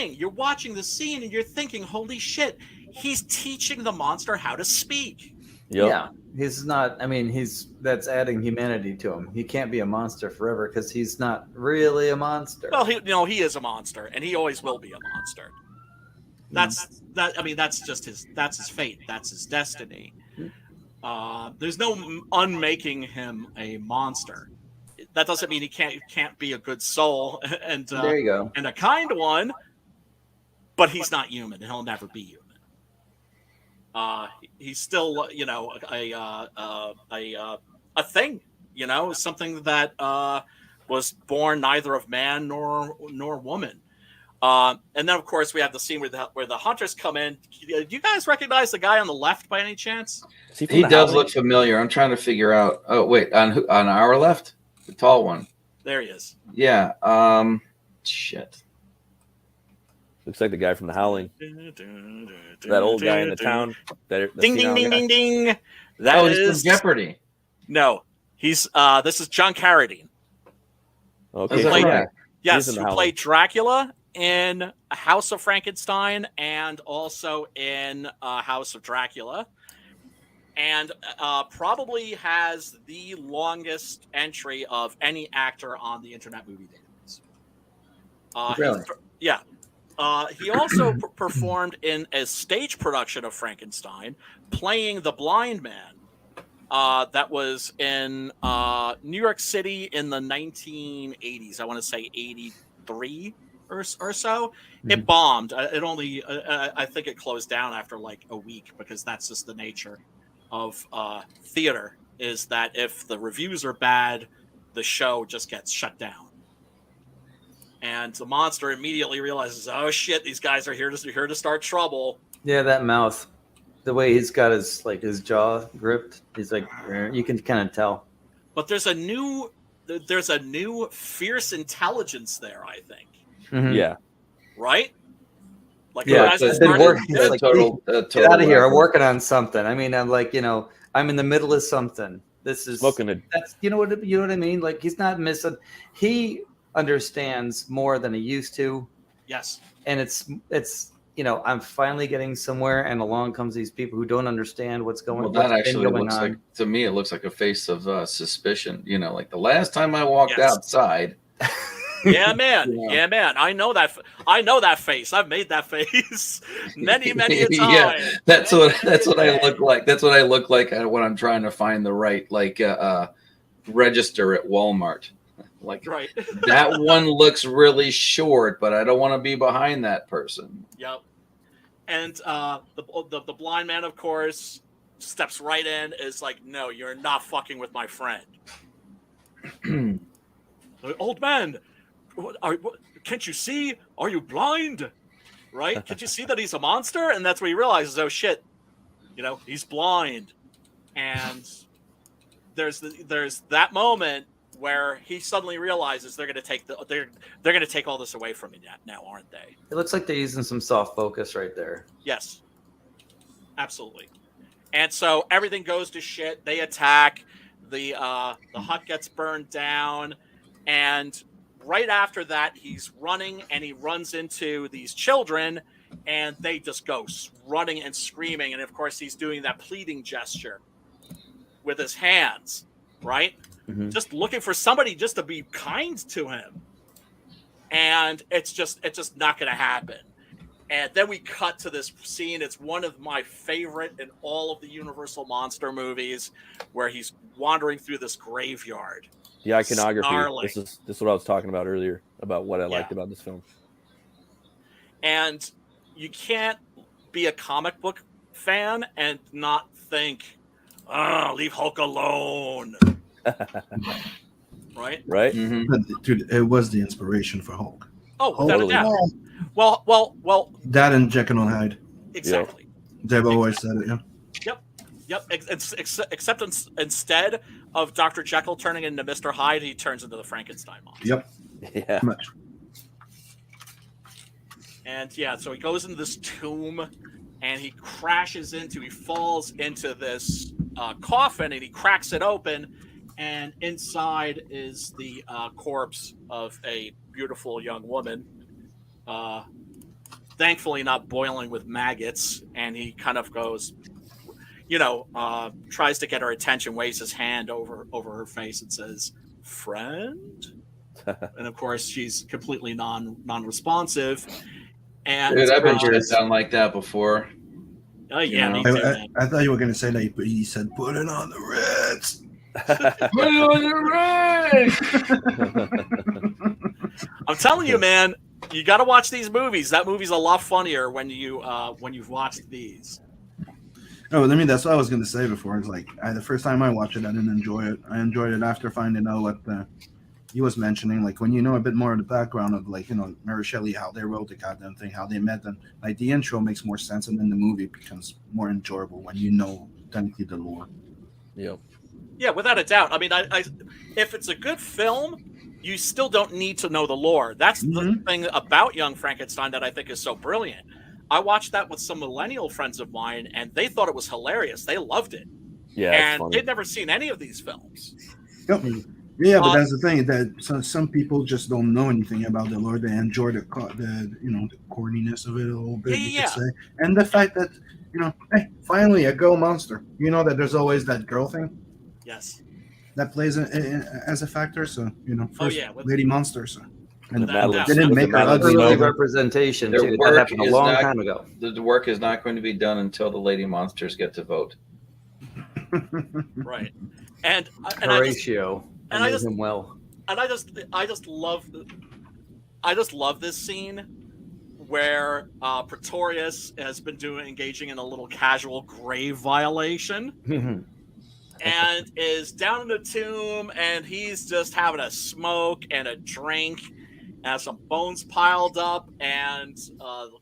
thing. You're watching the scene and you're thinking, holy shit, he's teaching the monster how to speak. Yep. Yeah, he's not. I mean, that's adding humanity to him. He can't be a monster forever because he's not really a monster. Well, he is a monster, and he always will be a monster. That's just his fate. That's his destiny. There's no unmaking him a monster. That doesn't mean he can't be a good soul and there you go, and a kind one, but he's not human, and he'll never be human. He's still, a thing, something that was born neither of man nor woman. And then, of course, we have the scene where the hunters come in. Do you guys recognize the guy on the left by any chance? He does look familiar. I'm trying to figure out. Oh, wait, on our left, the tall one. There he is. Yeah. Shit. Looks like the guy from The Howling. That old guy in the town. Ding, ding, ding, ding, ding. That is from Jeopardy. No, he's this is John Carradine. Okay, who played Dracula in House of Frankenstein and also in House of Dracula, and probably has the longest entry of any actor on the Internet Movie Database. Really? He also performed in a stage production of Frankenstein, playing the blind man. That was in New York City in the 1980s. I want to say 83 or so. Mm-hmm. It bombed. I think it closed down after like a week because that's just the nature of theater. Is that if the reviews are bad, the show just gets shut down. And the monster immediately realizes, oh shit, these guys are here to start trouble. Yeah, that mouth, the way he's got his jaw gripped, he's like, you can kind of tell. But there's a new fierce intelligence there, I think. Mm-hmm. Yeah. Right? Like, yeah, get out of here. I'm working on something. I mean, I'm like, I'm in the middle of something. This is that's you know what I mean? Like, he's not missing. He understands more than he used to. Yes. And it's I'm finally getting somewhere, and along comes these people who don't understand what's going on. Well, that actually looks on. Like, to me, it looks like a face of suspicion. Like the last time I walked outside. Yeah, man. Yeah, man. I know that face. I've made that face many a time. Yeah, that's what I look like. That's what I look like when I'm trying to find the right register at Walmart. Like, right. That one looks really short, but I don't want to be behind that person. Yep. And the blind man, of course, steps right in. Is like, no, you're not fucking with my friend. Old man, can't you see? Are you blind? Right? Can't you see that he's a monster? And that's where he realizes, oh shit, he's blind. And there's that moment where he suddenly realizes they're going to take all this away from me now, aren't they? It looks like they're using some soft focus right there. Yes, absolutely. And so everything goes to shit. They attack. The hut gets burned down, and right after that, he's running and he runs into these children, and they just go running and screaming. And of course, he's doing that pleading gesture with his hands, right? Mm-hmm. Just looking for somebody just to be kind to him. And it's just not going to happen. And then we cut to this scene. It's one of my favorite in all of the Universal monster movies, where he's wandering through this graveyard. The iconography. Snarling. This is what I was talking about earlier, about what I liked about this film. And you can't be a comic book fan and not think, leave Hulk alone. Right? Mm-hmm. Dude, it was the inspiration for Hulk. Oh, without a doubt. Well. That and Jekyll and Hyde. Exactly. They've always said it, yeah. Yep. Except instead of Dr. Jekyll turning into Mr. Hyde, he turns into the Frankenstein monster. Yep. Yeah. Much. And so he goes into this tomb, and he falls into this coffin, and he cracks it open, and inside is the corpse of a beautiful young woman, thankfully not boiling with maggots, and he kind of goes, tries to get her attention, waves his hand over her face and says, "Friend?" And of course, she's completely non-responsive. And dude, I've been shut down like that before. Oh yeah, me too, man. I thought you were gonna say that, but he said, "Put it on the Ritz." Put it on the Ritz. I'm telling you, man, you got to watch these movies. That movie's a lot funnier when you've watched these. Oh, I mean, that's what I was gonna say before. It's like the first time I watched it, I didn't enjoy it. I enjoyed it after finding out what he was mentioning, like when you know a bit more of the background of, like, Mary Shelley, how they wrote the goddamn thing, how they met them. Like the intro makes more sense, and then the movie becomes more enjoyable when you know technically the lore. Yep. Yeah, without a doubt. I mean, I if it's a good film, you still don't need to know the lore. That's the thing about Young Frankenstein that I think is so brilliant. I watched that with some millennial friends of mine, and they thought it was hilarious. They loved it. Yeah, and they'd never seen any of these films. Yep. Yeah, but that's the thing, that some people just don't know anything about the lore. They enjoy the corniness of it a little bit, you could say. And the fact that, hey, finally a girl monster. You know that there's always that girl thing. Yes. That plays as a factor. So, first lady monster. So. And they didn't make her ugly. Early representation, too. That happened a long time ago. The work is not going to be done until the lady monsters get to vote. Right. And Horatio. And I just love this scene where Pretorius has been engaging in a little casual grave violation and is down in the tomb, and he's just having a smoke and a drink, and some bones piled up, and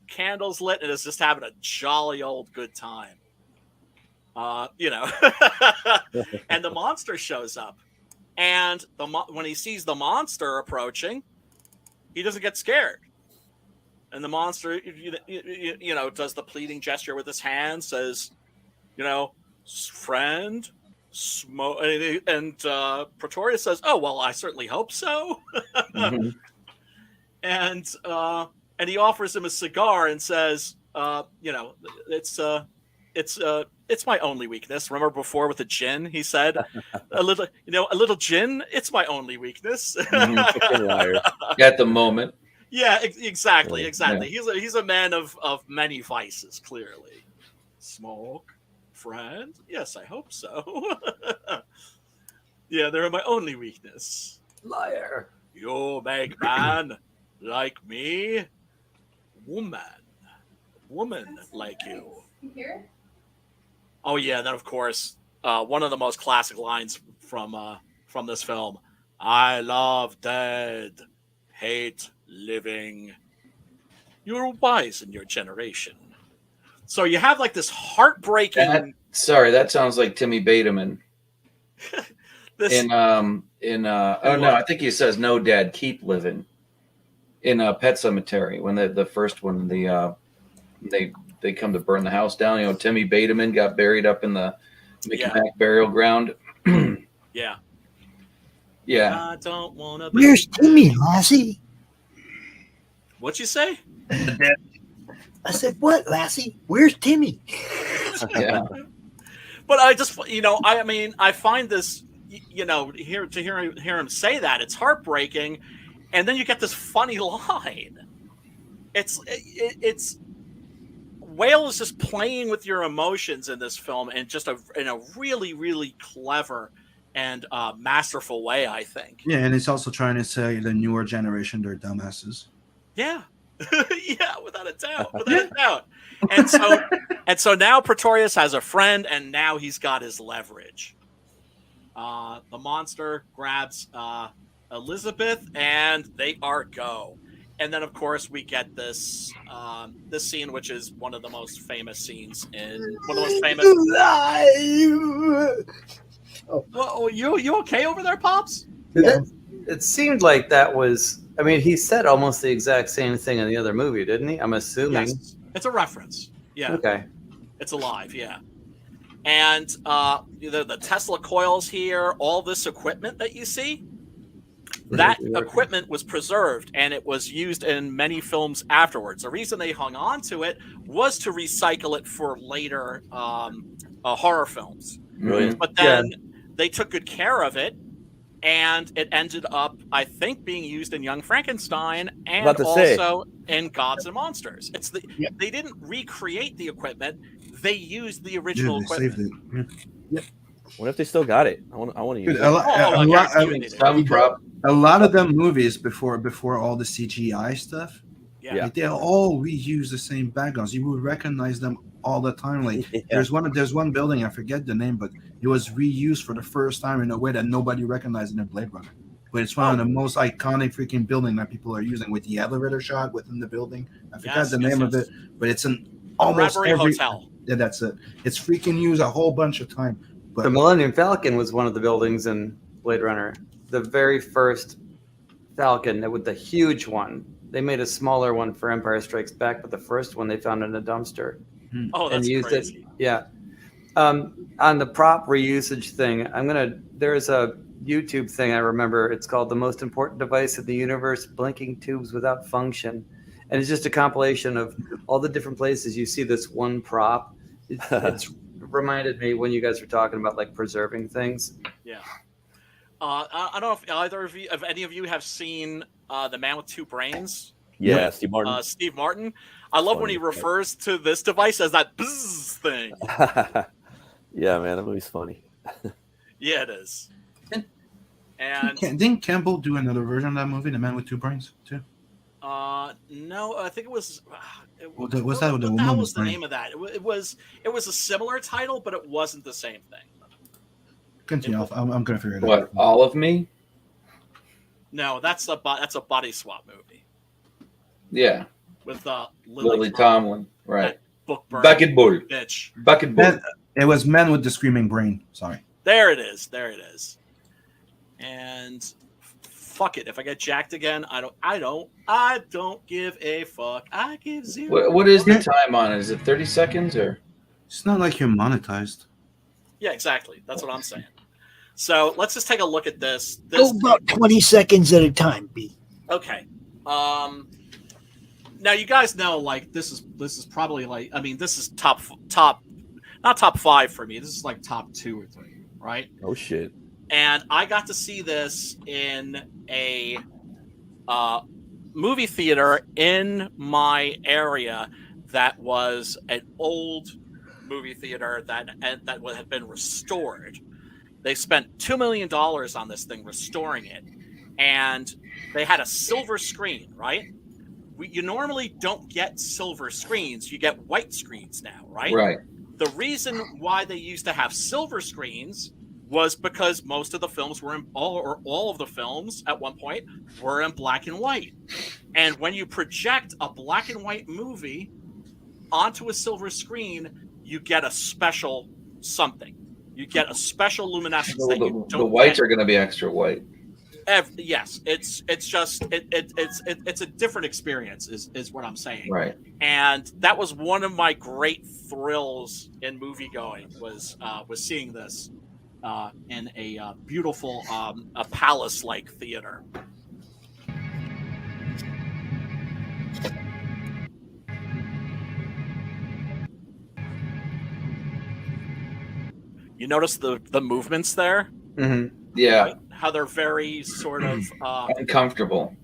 candles lit, and is just having a jolly old good time. And the monster shows up. And when he sees the monster approaching, he doesn't get scared. And the monster, does the pleading gesture with his hand, says, "Friend, smoke." And Pretorius says, "Oh, well, I certainly hope so." And he offers him a cigar and says, it's my only weakness. Remember before with the gin, he said, a little gin. It's my only weakness. At the moment. Yeah, exactly. Yeah. He's a man of many vices, clearly. Smoke, friend. Yes, I hope so. Yeah, they're my only weakness. Liar. You make man like me, woman like you. Here? Oh yeah, then of course, one of the most classic lines from this film: "I love dead, hate living. You're wise in your generation." So you have like this heartbreaking. That sounds like Timmy Bateman. No, I think he says, "No, Dad, keep living." In Pet Sematary, when the first one, they come to burn the house down. Timmy Bateman got buried up in the Mickey Mac burial ground. Yeah. Yeah. I don't want to. Where's Timmy, Lassie? What'd you say? I said, "What, Lassie? Where's Timmy?" Yeah. But I just, I find this, hear him say that, it's heartbreaking, and then you get this funny line. It's Whale is just playing with your emotions in this film, and just in a really, really clever and masterful way, I think. Yeah, and it's also trying to say the newer generation, they're dumbasses. Yeah. Yeah, without a doubt. And so now Pretorius has a friend, and now he's got his leverage. The monster grabs Elizabeth, and they are go. And then, of course, we get this scene, which is one of the most famous scenes Well, you okay over there, Pops? It seemed like that was. I mean, he said almost the exact same thing in the other movie, didn't he? I'm assuming. Yes. It's a reference. Yeah. Okay. It's alive. Yeah. And the Tesla coils here, all this equipment that you see, that equipment was preserved and it was used in many films afterwards. The reason they hung on to it was to recycle it for later horror films. Brilliant. But then they took good care of it, and it ended up, I think, being used in Young Frankenstein and also in Gods and Monsters. They didn't recreate the equipment; they used the original equipment. Saved it. Yeah. What if they still got it? I want to use it. A lot of them movies before all the CGI stuff. Yeah. Like, they all reuse the same backgrounds. You would recognize them all the time. Like there's one building, I forget the name, but it was reused for the first time in a way that nobody recognized in a Blade Runner. But it's one of the most iconic freaking building that people are using, with the elevator shot within the building. I forgot the name of it, but it's an almost every hotel. Yeah, that's it. It's freaking used a whole bunch of time. But the Millennium Falcon was one of the buildings in Blade Runner. The very first Falcon, with the huge one. They made a smaller one for Empire Strikes Back, but the first one they found in a dumpster. Oh, that's and used crazy. It. Yeah. On the prop reusage thing, there's a YouTube thing I remember. It's called The Most Important Device in the Universe, Blinking Tubes Without Function. And it's just a compilation of all the different places you see this one prop. It's reminded me when you guys were talking about like preserving things. Yeah. I don't know if any of you have seen The Man with Two Brains. Yeah, Steve Martin. Steve Martin. I love when he refers to this device as that bzzz thing. Yeah, man, that movie's funny. Yeah, it is. And didn't Campbell do another version of that movie, The Man with Two Brains, too? No, I think it was. What was the name of that? It was a similar title, but it wasn't the same thing. Continue. I'm going to figure it out. What, All of Me? No, that's a body swap movie. Yeah. With Lily Tomlin, right? Book burn. Bucket Bull. Bitch. Bucket Bull. It was Men with the Screaming Brain. Sorry. There it is. And fuck it. If I get jacked again, I don't give a fuck. I give zero. What is the time on it? Is it 30 seconds or? It's not like you're monetized. Yeah, exactly. That's what I'm saying. So let's just take a look at this. Go about 20 seconds at a time, B. Okay. Now you guys know, like, this is probably like, I mean, this is top, not top 5 for me. This is like top 2 or 3, right? Oh shit. And I got to see this in a movie theater in my area that was an old movie theater that had been restored. They spent $2 million on this thing, restoring it, and they had a silver screen, right? You normally don't get silver screens; you get white screens now, right? Right. The reason why they used to have silver screens was because most of the films were all of the films at one point were in black and white, and when you project a black and white movie onto a silver screen, you get a special something. You get a special luminescence. The whites are going to be extra white. Yes, it's a different experience, is what I'm saying. Right. And that was one of my great thrills in movie going was seeing this in a beautiful a palace-like theater. You notice the movements there? Mm-hmm. Yeah. Right? How they're very sort of uncomfortable.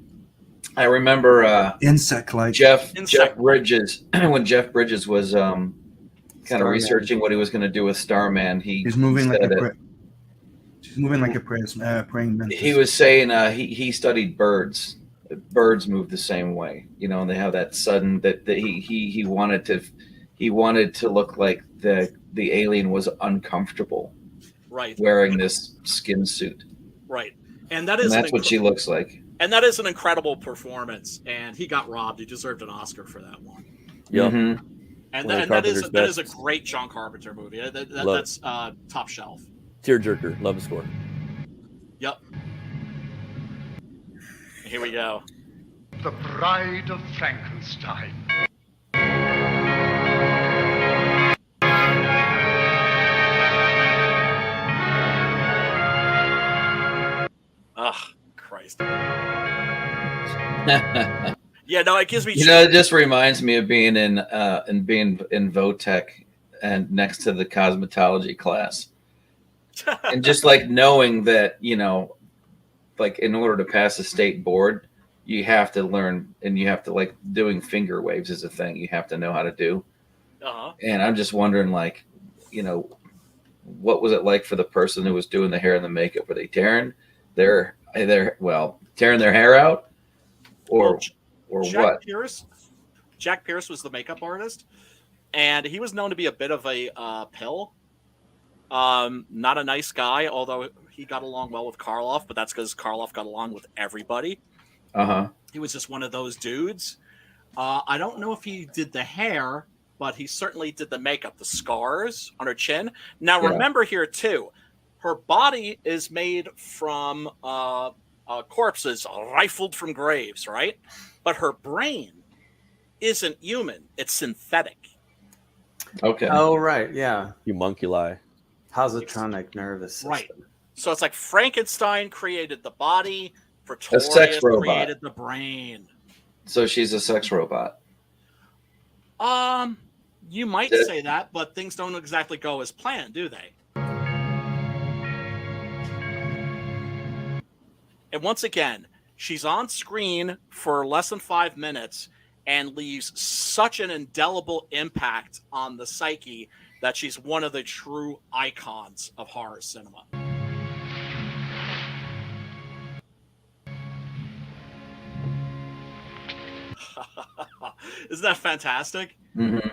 I remember insect-like Jeff Bridges when Jeff Bridges was kind of researching what he was going to do with Starman. He's moving like a praying mantis. He was saying he studied birds. Birds move the same way, and they have that sudden that he wanted to look like the alien was uncomfortable, right, wearing this skin suit, right, and that's what she looks like. And that is an incredible performance, and he got robbed. He deserved an Oscar for that one. Yep. Mm-hmm. And that is a great John Carpenter movie. That's top shelf. Tearjerker. Love the score. Yep. Here we go. The Bride of Frankenstein. Ugh, Christ. Yeah, no, it gives me. It just reminds me of being in Votech and next to the cosmetology class, and just like knowing that like in order to pass a state board, you have to learn, and you have to like doing finger waves is a thing you have to know how to do. Uh-huh. And I'm just wondering, like, what was it like for the person who was doing the hair and the makeup? Were they tearing their hair out, or what? Jack Pierce was the makeup artist, and he was known to be a bit of a pill. Not a nice guy, although he got along well with Karloff, but that's because Karloff got along with everybody. He was just one of those dudes. I don't know if he did the hair, but he certainly did the makeup, the scars on her chin. Now, remember here, too, her body is made from corpses rifled from graves, right? But her brain isn't human. It's synthetic. Okay. Oh, right. Yeah. Homunculi. Positronic nervous system. Right. So it's like Frankenstein created the body, Pretorius sex robot. created the brain. So she's a sex robot. You might say that, but things don't exactly go as planned, do they? And once again, she's on screen for less than 5 minutes and leaves such an indelible impact on the psyche that she's one of the true icons of horror cinema. Isn't that fantastic? Mm-hmm.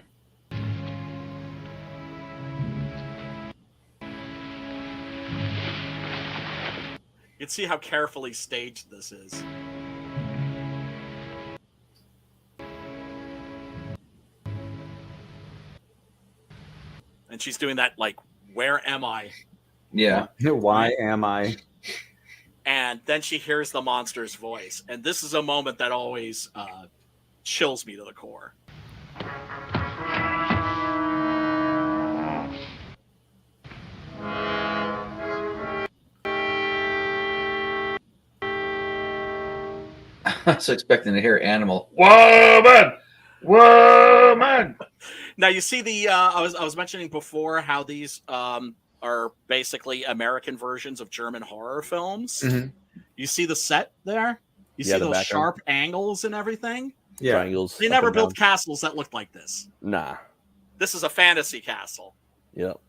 You can see how carefully staged this is. And she's doing that, like, where am I? Yeah. Why am I? And then she hears the monster's voice. And this is a moment that always chills me to the core. I was expecting to hear animal. Woman! Now you see the I was mentioning before how these are basically American versions of German horror films. Mm-hmm. You see the set there? You see those sharp angles and everything? Yeah. Triangles. They never built castles that looked like this. Nah. This is a fantasy castle. Yep.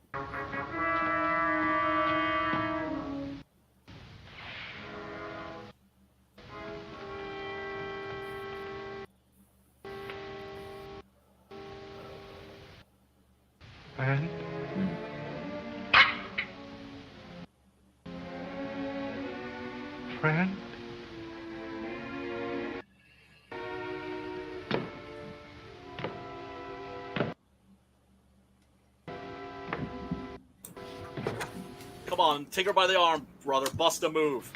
Friend? Friend? Come on, take her by the arm, brother. Bust a move.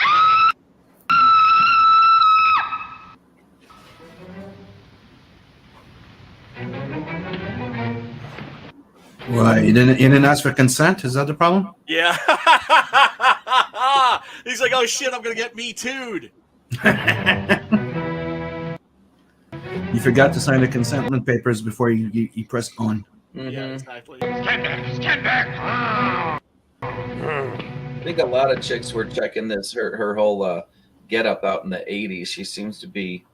Why? You didn't ask for consent? Is that the problem? Yeah. He's like, oh shit, I'm gonna get me too'd. You forgot to sign the consent papers before you press on. Mm-hmm. Yeah, exactly. Stand back! Stand back! I think a lot of chicks were checking this. Her whole get up out in the 80s. She seems to be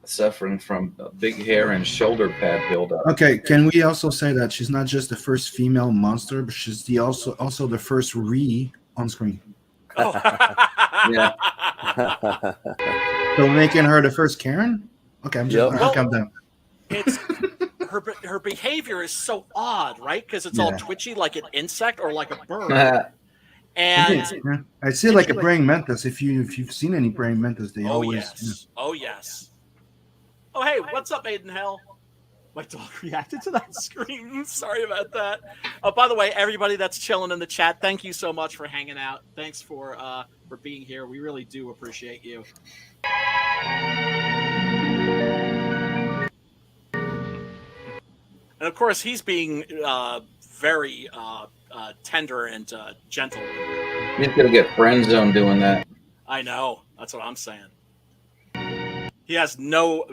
suffering from big hair and shoulder pad buildup. Okay, can we also say that she's not just the first female monster, but she's the also the first on screen. Oh. Yeah. So making her the first Karen? Okay, I'm just I'll calm down. It's her behavior is so odd, right? Because it's all twitchy like an insect or like a bird. And I see like a praying mantis. If you've seen any praying mantis, they always. Yes. Oh yes. Oh hey, what's up, Aiden Hell? My dog reacted to that scream. Sorry about that. Oh, by the way, everybody that's chilling in the chat, thank you so much for hanging out. Thanks for being here. We really do appreciate you. And of course, he's being very tender and gentle. He's gonna get friend zone doing that. I know. That's what I'm saying. He has no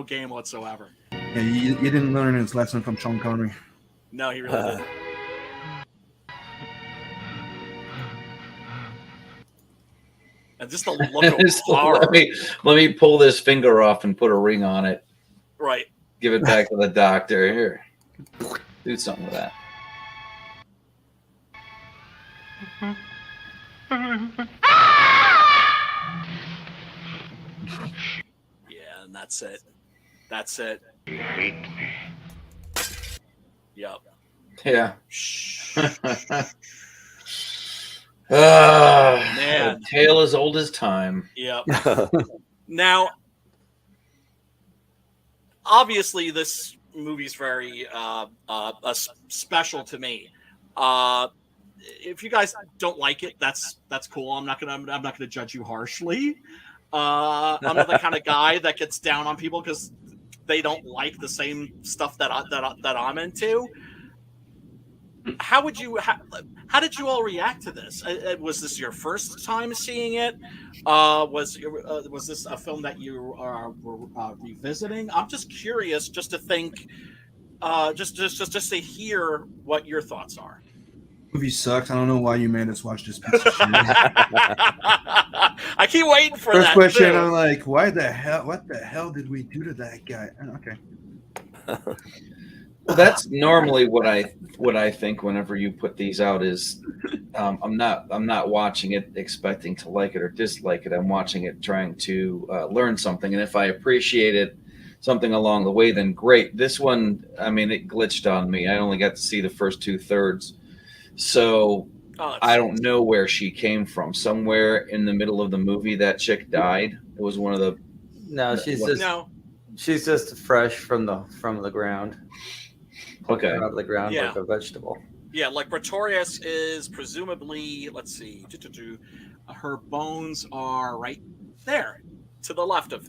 game whatsoever. Yeah, you didn't learn his lesson from Sean Connery. No, he really didn't. And just the look of horror. Let me pull this finger off and put a ring on it. Right. Give it back to the doctor. Here, do something with that. Yeah, and that's it. That's it. You hate me. Yep. Yeah. Man. A tale as old as time. Yep. Now, obviously, this movie's very special to me. If you guys don't like it, that's cool. I'm not gonna judge you harshly. I'm not the kind of guy that gets down on people because they don't like the same stuff that I'm into. How did you all react to this? Was this your first time seeing it? Was this a film that you were revisiting? I'm just curious, just to think, just to hear what your thoughts are. Movie sucks. I don't know why you made us watch this piece of shit. I keep waiting for First that. question, too. I'm like, what the hell did we do to that guy? Okay. Well, that's normally what I think whenever you put these out is I'm not watching it expecting to like it or dislike it. I'm watching it trying to learn something, and if I appreciate it, something along the way, then great. This one, I mean, it glitched on me. I only got to see the first 2/3, so I don't know where she came from. Somewhere in the middle of the movie, that chick died. It was one of the. No, she's just fresh from the ground. Okay. Out of the ground Yeah. like a vegetable. Yeah, like Pretorius is presumably, let's see, her bones are right there to the left of.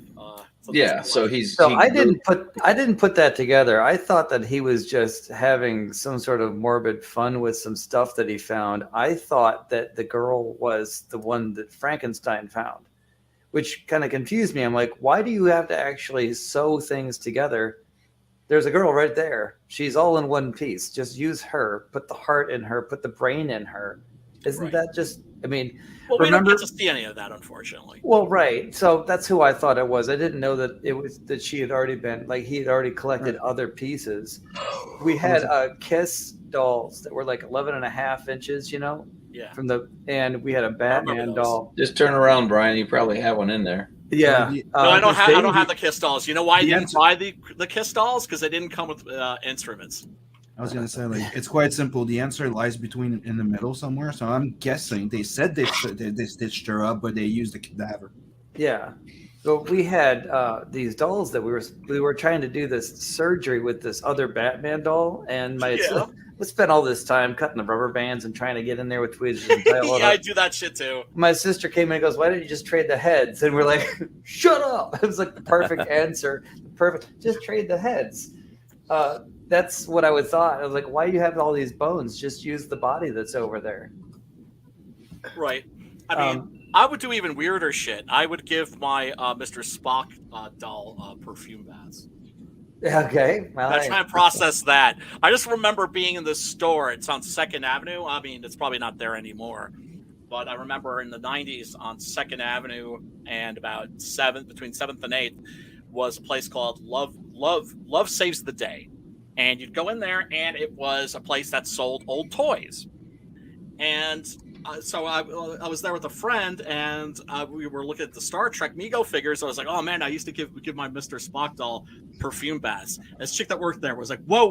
Yeah, so he's. So I didn't put that together. I thought that he was just having some sort of morbid fun with some stuff that he found. I thought that the girl was the one that Frankenstein found, which kind of confused me. I'm like, why do you have to actually sew things together? There's a girl right there. She's all in one piece. Just use her. Put the heart in her. Put the brain in her. Isn't that just? I mean, well, we don't get to see any of that, unfortunately. Well, right. So that's who I thought it was. I didn't know that it was that she had already been like he had already collected other pieces. We had Kiss dolls that were like 11.5 inches, Yeah. And we had a Batman doll. Just turn around, Brian. You probably have one in there. Yeah. No, I don't have the Kiss dolls. You know why I didn't buy the Kiss dolls? Because they didn't come with instruments. I was gonna say, like, it's quite simple. The answer lies in the middle somewhere. So I'm guessing they said they stitched her up, but they used the cadaver. Yeah. So we had these dolls that we were trying to do this surgery with this other Batman doll, and we spent all this time cutting the rubber bands and trying to get in there with tweezers. And Yeah, I do that shit too. My sister came in and goes, "Why didn't you just trade the heads?" And we're like, "Shut up!" It was like the perfect answer. Just trade the heads. That's what I would thought. I was like, "Why do you have all these bones? Just use the body that's over there." Right. I mean, I would do even weirder shit. I would give my Mr. Spock doll perfume baths. Okay. Well, I try and process that. I just remember being in this store. It's on 2nd Avenue. I mean, it's probably not there anymore. But I remember in the 90s on 2nd Avenue and about between 7th and 8th was a place called Love Saves the Day. And you'd go in there and it was a place that sold old toys. And so I was there with a friend, and we were looking at the Star Trek Mego figures. I was like, "Oh man, I used to give my Mr. Spock doll perfume baths." And this chick that worked there was like, "Whoa!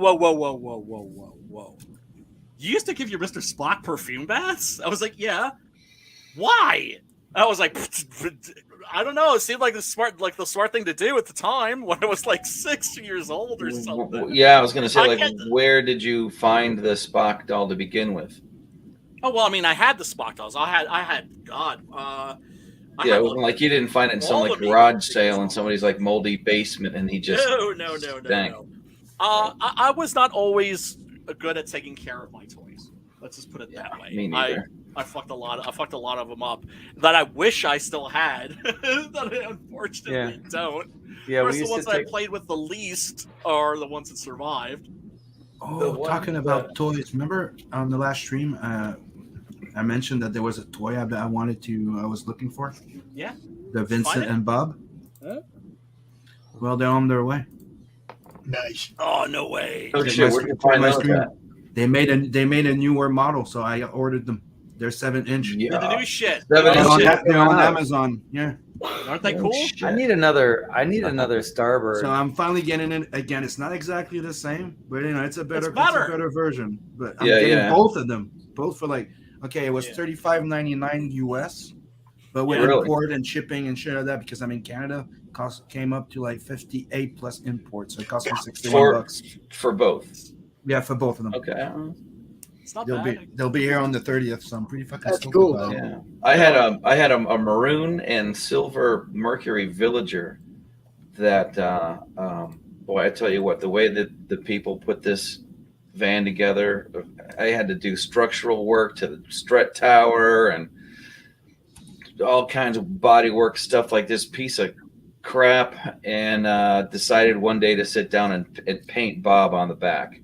You used to give your Mr. Spock perfume baths?" I was like, "Yeah." Why? I was like, I don't know. It seemed like the smart thing to do at the time when I was like 6 years old or something. Yeah, I was gonna say, where did you find the Spock doll to begin with? Oh well, I mean, I had the Spock dolls. I had it wasn't like you didn't find it in some garage sale in somebody's like moldy basement, and he just no. I was not always good at taking care of my toys. Let's just put it that way. Me neither. I fucked a lot of them up that I wish I still had that I unfortunately don't. Yeah, Of we course, the used ones to that I take. played with the least are the ones that survived. Oh, one- talking about toys. Remember on the last stream, I mentioned that there was a toy I was looking for. Yeah. The Find Vincent it? and Bob. Huh? Well, they're on their way. Nice. Oh, no way. Oh Check shit, my where can you check find my those stream. at? They made a newer model, so I ordered them. They're 7-inch. Yeah, the new shit. Seven They're inch on, shit. they're on Amazon. Yeah. Aren't they Oh, cool? shit. I need another Starbird. So I'm finally getting it again. It's not exactly the same, but it's a better, better. It's a better version. But I'm Yeah, getting yeah. both of them, both for like, okay, it was Yeah. $35.99 US, but with Really? import and shipping and shit like that, because I'm in Canada, came up to like 58 plus import, so it cost me $61. For both. Yeah, for both of them. Okay. It's not They'll bad. be here on the 30th, so I'm pretty fucking That's stoked cool, about it. Yeah. I had a maroon and silver Mercury Villager that boy, I tell you what, the way that the people put this van together, I had to do structural work to the strut tower and all kinds of body work stuff like this piece of crap, and decided one day to sit down and paint Bob on the back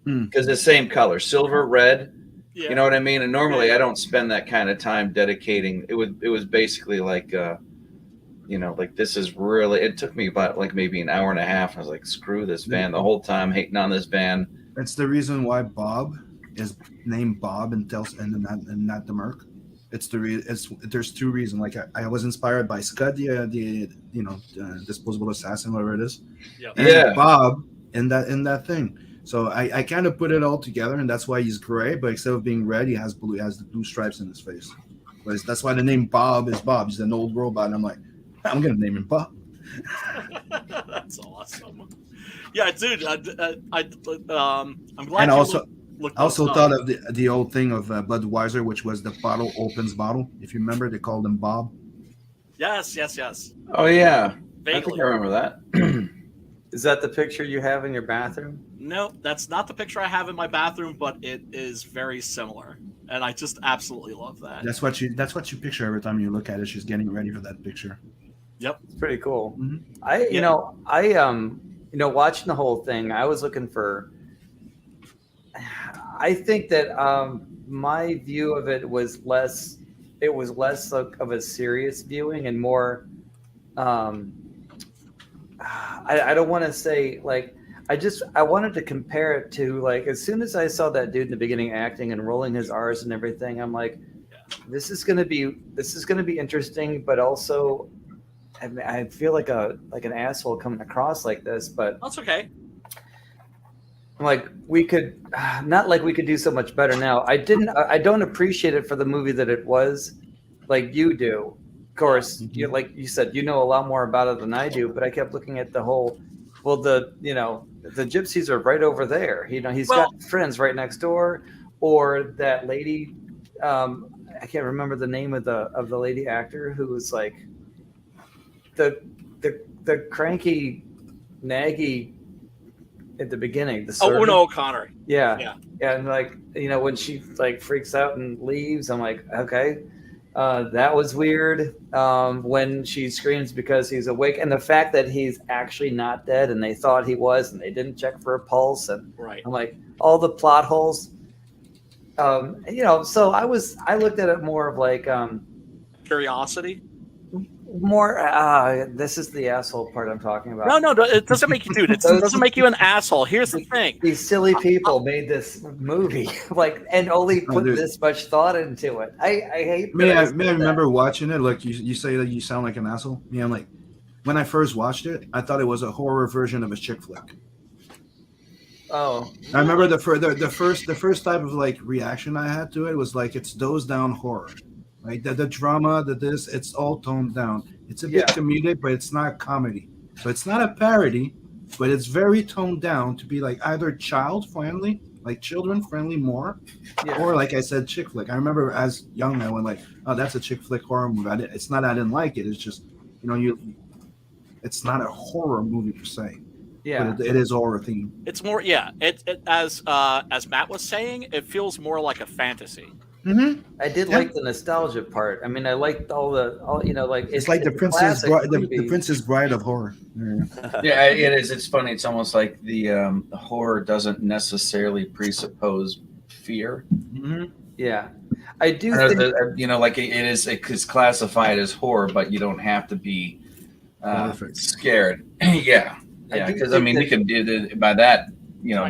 because the same color, silver, red. Yeah. You know what I mean? And normally I don't spend that kind of time dedicating. It was basically like, like this is really. It took me about like maybe an hour and a half. I was like, screw this van the whole time, hating on this van. That's the reason why Bob is named Bob and not the Merc. There's two reasons. Like I was inspired by Scud, the disposable assassin, whatever it is. Yep. And Yeah. Bob in that thing. So I kind of put it all together, and that's why he's gray. But instead of being red, he has blue. He has the blue stripes in his face. But that's why the name Bob is Bob. He's an old robot, and I'm like, I'm gonna name him Bob. That's awesome. Yeah, dude. I'm glad. And you also, looked I also this up. thought of the old thing of Budweiser, which was the bottle opens bottle. If you remember, they called him Bob. Yes. Oh yeah, I Vaguely. think I remember that. Is that the picture you have in your bathroom? No, that's not the picture I have in my bathroom, but it is very similar, and I just absolutely love that. That's what you picture every time you look at it. She's getting ready for that picture. Yep. It's pretty cool. Mm-hmm. Watching the whole thing, I was looking for. I think that my view of it was less. It was less of a serious viewing and more. I don't want to say like. I wanted to compare it to like as soon as I saw that dude in the beginning acting and rolling his R's and everything, I'm like, this is gonna be interesting, but also I feel like an asshole coming across like this, but That's okay. I'm like we could not like we could do so much better now. I don't appreciate it for the movie that it was, like you do. Of course, you like you said, you know a lot more about it than I do, but I kept looking at the whole. Well, the gypsies are right over there. He's got friends right next door, or that lady. I can't remember the name of the lady actor who was like the cranky, naggy at the beginning. Una O'Connor. Yeah, and like when she like freaks out and leaves, I'm like, okay. That was weird when she screams because he's awake, and the fact that he's actually not dead and they thought he was and they didn't check for a pulse, and Right. I'm like all the plot holes. So I looked at it more of like Curiosity. more. This is the asshole part I'm talking about. No, it doesn't make you, dude. It doesn't make you an asshole. Here's the thing. These silly people made this movie, and only put this much thought into it. I hate. May I remember watching it? Like you say that you sound like an asshole. Yeah, I'm like, when I first watched it, I thought it was a horror version of a chick flick. Oh, I remember the first type of like reaction I had to it was like it's dozed down horror. Right, the drama, it's all toned down. It's a bit comedic, but it's not comedy. So it's not a parody, but it's very toned down to be like either child friendly, like children friendly more, or like I said, chick flick. I remember as young, I went like, oh, that's a chick flick horror movie. I didn't like it. It's just, it's not a horror movie per se. Yeah, but it is horror themed. It's more, It as Matt was saying, it feels more like a fantasy. Mm-hmm. I did like the nostalgia part. I mean, I liked all like it's like the Princess Bride of horror. Yeah, it is. It's funny. It's almost like the horror doesn't necessarily presuppose fear. Mm-hmm. Yeah, I do think like it's classified as horror, but you don't have to be scared. Yeah, because we can do it by that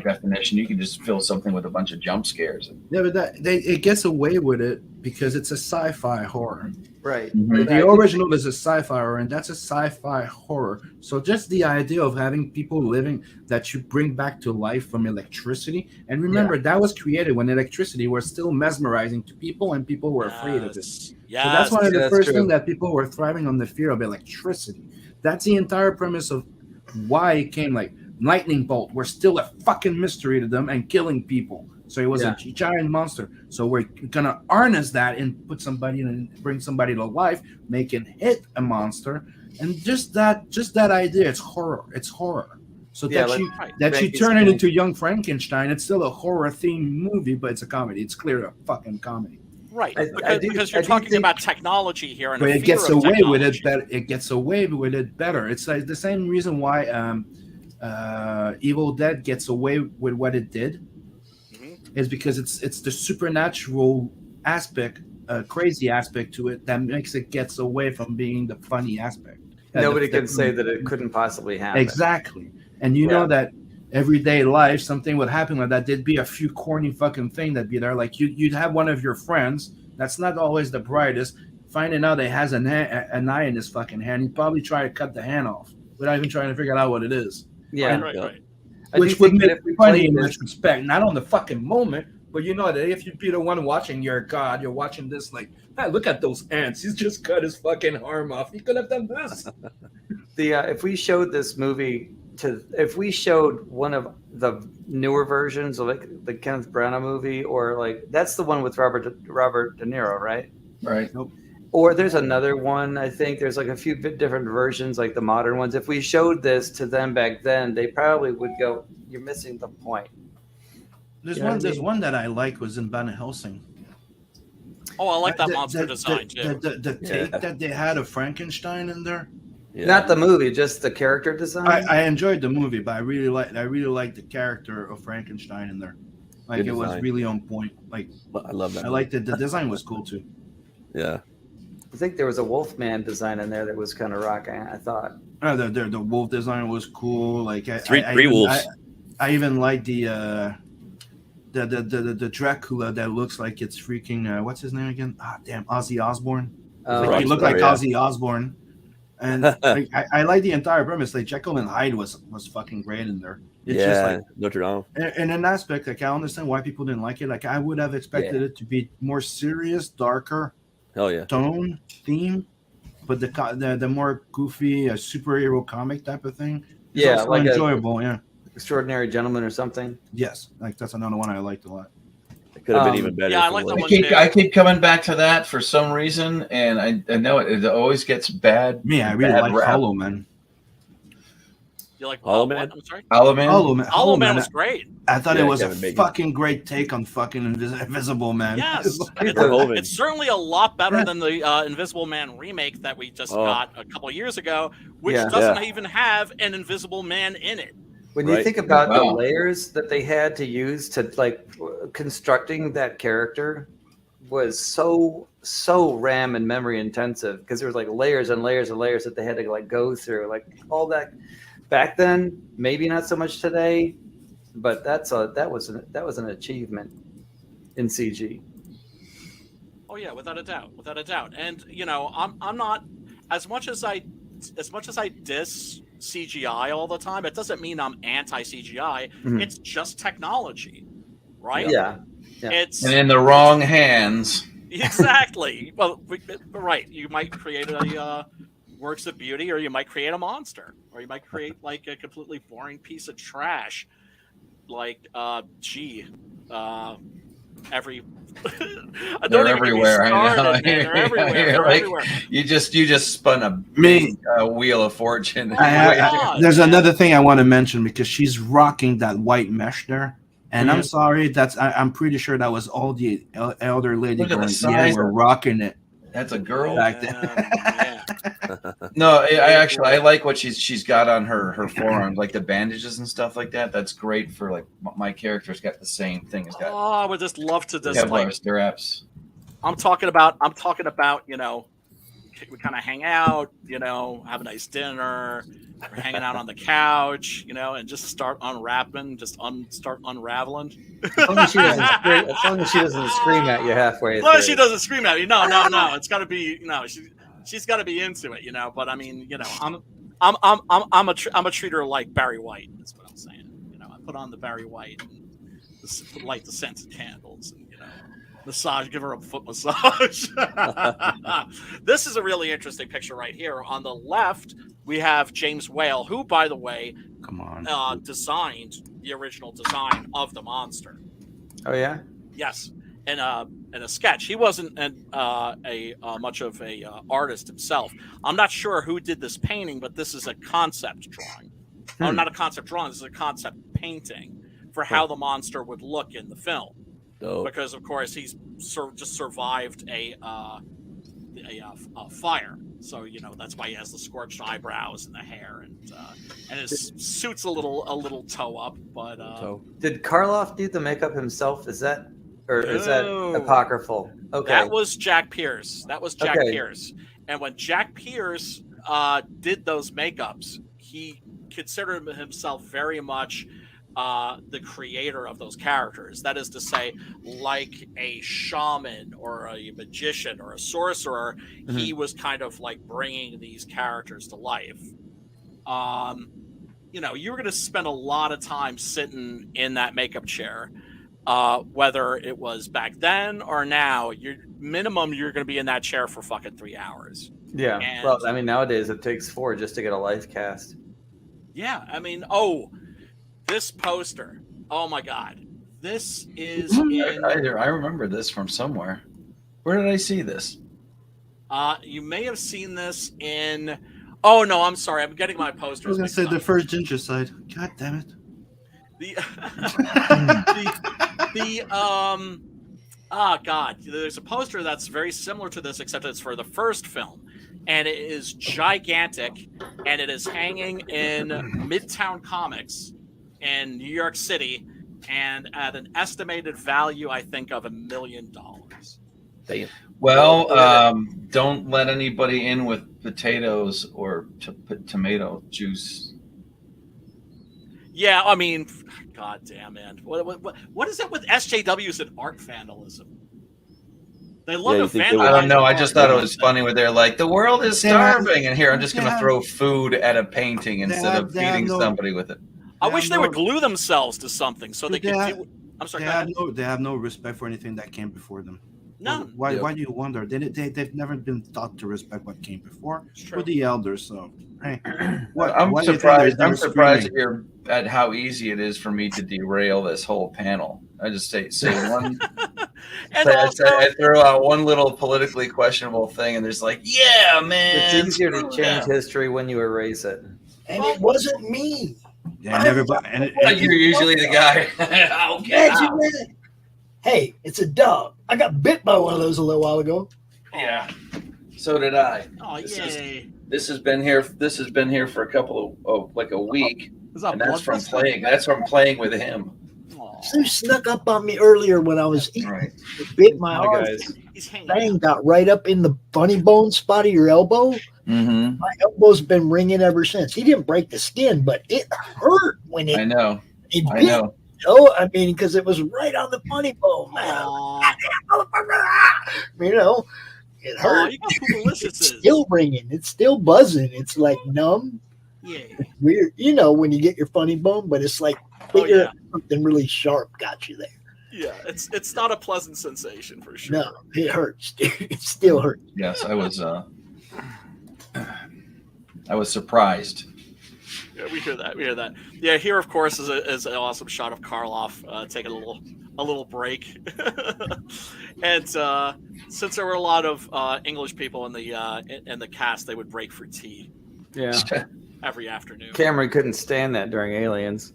definition. You can just fill something with a bunch of jump scares. Yeah, but it gets away with it because it's a sci-fi horror. Right. Mm-hmm. The original is a sci-fi horror, and that's a sci-fi horror. So just the idea of having people living that you bring back to life from electricity. And remember, that was created when electricity was still mesmerizing to people, and people were afraid of it. Yes. So that's one of the first things that people were thriving on, the fear of electricity. That's the entire premise of why it came. Like lightning bolt were still a fucking mystery to them and killing people. So it was a giant monster. So we're gonna harness that and put somebody and bring somebody to life, make it hit a monster, and just that idea. It's horror. It's horror. So that you turn it into Young Frankenstein. It's still a horror themed movie, but it's a comedy. It's clearly a fucking comedy. Right, because you're talking about technology here, and but it gets away with it better. It gets away with it better. It's like the same reason why Evil Dead gets away with what it did. Is because it's the supernatural aspect, crazy aspect to it that makes it gets away from being the funny aspect. Nobody can say that it couldn't possibly happen. Exactly, and you know that everyday life, something would happen like that. There'd be a few corny fucking thing that'd be there. Like you'd have one of your friends that's not always the brightest, finding out he has an eye in his fucking hand. He'd probably try to cut the hand off without even trying to figure out what it is. Yeah, right. Which would make it funny in retrospect, not on the fucking moment, but you know that if you'd be the one watching, you're watching this like, hey, look at those ants. He's just cut his fucking arm off. He could have done this. If we showed this movie if we showed one of the newer versions of like the Kenneth Branagh movie, or like that's the one with Robert De Niro, right? Right. Nope. Or there's another one. I think there's like a few different versions, like the modern ones. If we showed this to them back then, they probably would go, "You're missing the point." There's one that I like was in Van Helsing. Oh, I like that monster design too. The take that they had of Frankenstein in there. Yeah. Not the movie, just the character design. I enjoyed the movie, but I really liked the character of Frankenstein in there. Like it was really on point. Like I love that. I liked it. The design was cool too. Yeah. I think there was a Wolfman design in there that was kind of rocking, I thought. The wolf design was cool. Like three wolves. I even like the Dracula that looks like it's freaking what's his name again? Ozzy Osbourne. He looked like Ozzy Osbourne. And I like the entire premise. Like Jekyll and Hyde was fucking great in there. It's just like Notre Dame. In an aspect, like I understand why people didn't like it. Like I would have expected it to be more serious, darker. Hell yeah. Tone, theme, but the more goofy superhero comic type of thing. It's like enjoyable. Extraordinary Gentleman or something. Yes, like that's another one I liked a lot. It could have been even better. Yeah, I like the one. I keep coming back to that for some reason, and I know it always gets bad. Me, I really like Hollow Man. You like Hollow Man? I'm sorry. Hollow Man. Hollow Man was great. I thought it was a fucking great take on fucking Invisible Man. Yes, it's certainly a lot better than the Invisible Man remake that we just got a couple of years ago, which doesn't even have an Invisible Man in it. When you think about the layers that they had to use to like constructing that character was so RAM and memory intensive, because there was like layers and layers and layers that they had to like go through, like all that back then. Maybe not so much today, but that was an achievement in CG. Oh yeah, without a doubt. And I'm not as much as I diss CGI all the time. It doesn't mean I'm anti-CGI. Mm-hmm. It's just technology, right? Yeah. It's and in the wrong hands. Exactly. Well, right. You might create a works of beauty, or you might create a monster, or you might create like a completely boring piece of trash, like every. They're everywhere. I know. They're everywhere. Everywhere. You just spun a wheel of fortune. There's another thing I want to mention, because she's rocking that white mesh there, And I'm sorry, I'm pretty sure that was all the elder lady Look at the going, size. yeah, we're rocking it. That's a girl back then. No, I like what she's got on her forearms, like the bandages and stuff like that. That's great for like my character's got the same thing. It's got I would just love to just like stirrups. I'm talking about, you know, we kind of hang out, you know, have a nice dinner, we're hanging out on the couch, you know, and just start unwrapping, start unraveling. As long as she doesn't scream at you halfway. As long as she doesn't scream at you. No. It's got to be, you know, she's got to be into it, you know. But I mean, you know, I'm a treater like Barry White. That's what I'm saying. You know, I put on the Barry White and light the scented candles, and you know, give her a foot massage. This is a really interesting picture right here. On the left, we have James Whale, who, by the way, designed the original design of the monster. Oh yeah. Yes, in a sketch. He wasn't much of a artist himself. I'm not sure who did this painting, but this is a concept drawing. Oh, not a concept drawing. This is a concept painting for how the monster would look in the film. Because of course he's just survived a fire, so you know that's why he has the scorched eyebrows and the hair, and his suit's a little toe up. But did Karloff do the makeup himself? Is that apocryphal? Okay, that was Jack Pierce. Pierce. And when Jack Pierce did those makeups, he considered himself very much the creator of those characters. That is to say, like a shaman or a magician or a sorcerer, he was kind of like bringing these characters to life. You know, you're going to spend a lot of time sitting in that makeup chair, whether it was back then or now. You're going to be in that chair for fucking 3 hours. Yeah. And, well, I mean, nowadays it takes 4 just to get a life cast. Yeah. I mean, this poster, oh my God, this is I remember this from somewhere. Where did I see this? You may have seen this in, oh no, I'm sorry, I'm getting my posters. I was going to say the first Ginger side. God damn it. God, there's a poster that's very similar to this, except it's for the first film. And it is gigantic, and it is hanging in Midtown Comics in New York City, and at an estimated value, I think, of $1 million. Well, don't let anybody in with potatoes or tomato juice. Yeah, I mean, God damn, man. What is it with SJWs and art vandalism? They love to vandalize. I don't know. I just thought it was funny where they're like, the world is starving, and here I'm just going to throw food at a painting instead of feeding somebody with it. I wish they would glue themselves to something so they could do. I'm sorry. They have no respect for anything that came before them. None. Why do you wonder? They've never been taught to respect what came before. We're the elders, so hey. I'm surprised at how easy it is for me to derail this whole panel. I just say one. I throw out one little politically questionable thing, and there's like, yeah, man. It's easier to change history when you erase it. And it wasn't me. Yeah, everybody. You're usually the guy. Okay. Imagine that. Hey, it's a dog. I got bit by one of those a little while ago. Yeah. So did I. Oh, yay. This has been here for a couple of like a week. And that's from playing. That's from playing with him. Sue snuck up on me earlier when I was eating. Right. It bit my arm. Bang, got right up in the funny bone spot of your elbow. Mm-hmm. My elbow's been ringing ever since. He didn't break the skin, but it hurt when it. I know. It I bit. know. Oh, I mean, because it was right on the funny bone. You know, it hurt. It's still ringing. It's still buzzing. It's like numb. Yeah. It's weird. You know, when you get your funny bone, but it's like something really sharp got you there. Yeah, it's not a pleasant sensation for sure. No, it hurts. It still hurts. Yes, I was surprised. Yeah, we hear that. Yeah, here of course is an awesome shot of Karloff taking a little break, and since there were a lot of English people in the cast, they would break for tea. Yeah, every afternoon. Cameron couldn't stand that during Aliens.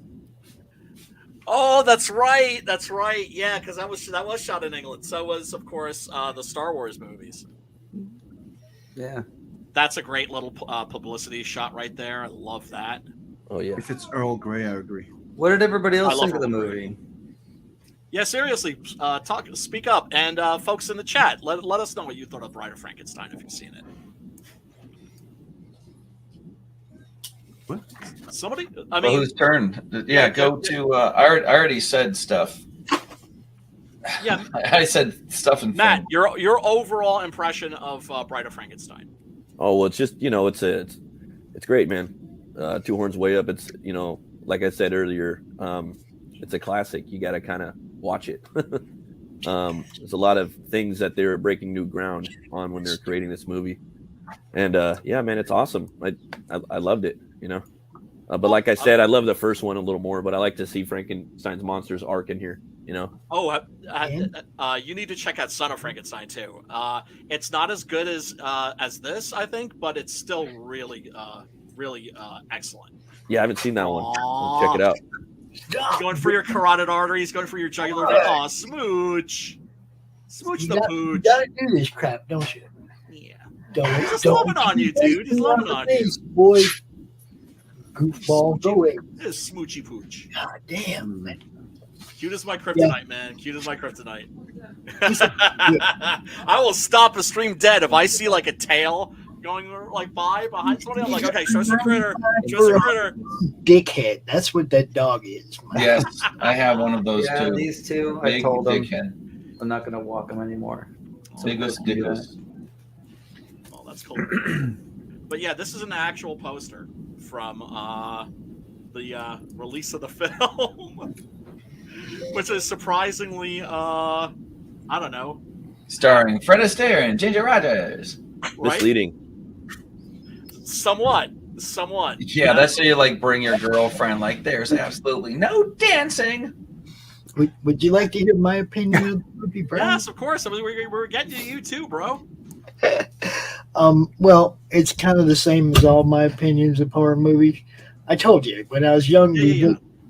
Oh, that's right. That's right. Yeah, because that was shot in England. So was, of course, the Star Wars movies. Yeah. That's a great little publicity shot right there. I love that. Oh yeah. If it's Earl Grey, I agree. What did everybody I else love think of the Earl movie? Yeah, seriously, speak up, and folks in the chat, let us know what you thought of Bride of Frankenstein if you've seen it. What? Somebody? I mean, Well, whose turn? Yeah, go to. I already said stuff. Yeah, I said stuff and Matt, your overall impression of Bride of Frankenstein. Oh well, it's just it's great, man. Two Horns Way Up. It's like I said earlier, it's a classic. You got to kind of watch it. There's a lot of things that they were breaking new ground on when they were creating this movie, and yeah, man, it's awesome. I loved it. But like I said, I love the first one a little more. But I like to see Frankenstein's monsters arc in here. Oh, you need to check out Son of Frankenstein too. It's not as good as this, I think, but it's still really excellent. Yeah, I haven't seen that one. I'll check it out. Going for your carotid arteries, going for your jugular vein. Aw, smooch the pooch. You gotta do this crap, don't you? Yeah. He's just loving on you, dude. He's loving on you. Boy. Goofball, go away. This smoochy pooch. God damn, man. Cute as my kryptonite, man. Cute as my kryptonite. I will stop a stream dead if I see like a tail going like by behind somebody. I'm like, okay, show us a critter. Show us a critter. Dickhead. That's what that dog is. Yes, I have one of those too. These two, Big I told them dickhead. I'm not going to walk them anymore. Biggest dickhead. Oh, that's cool. But yeah, this is an actual poster from the release of the film, which is surprisingly, I don't know, starring Fred Astaire and Ginger Rogers. Right? Misleading. Somewhat. Yeah, that's how you like bring your girlfriend. Like, there's absolutely no dancing. Would you like to hear my opinion of the movie, bro? Yes, of course. I mean, we're getting to you too, bro. Well, it's kind of the same as all my opinions of horror movies. I told you when I was young,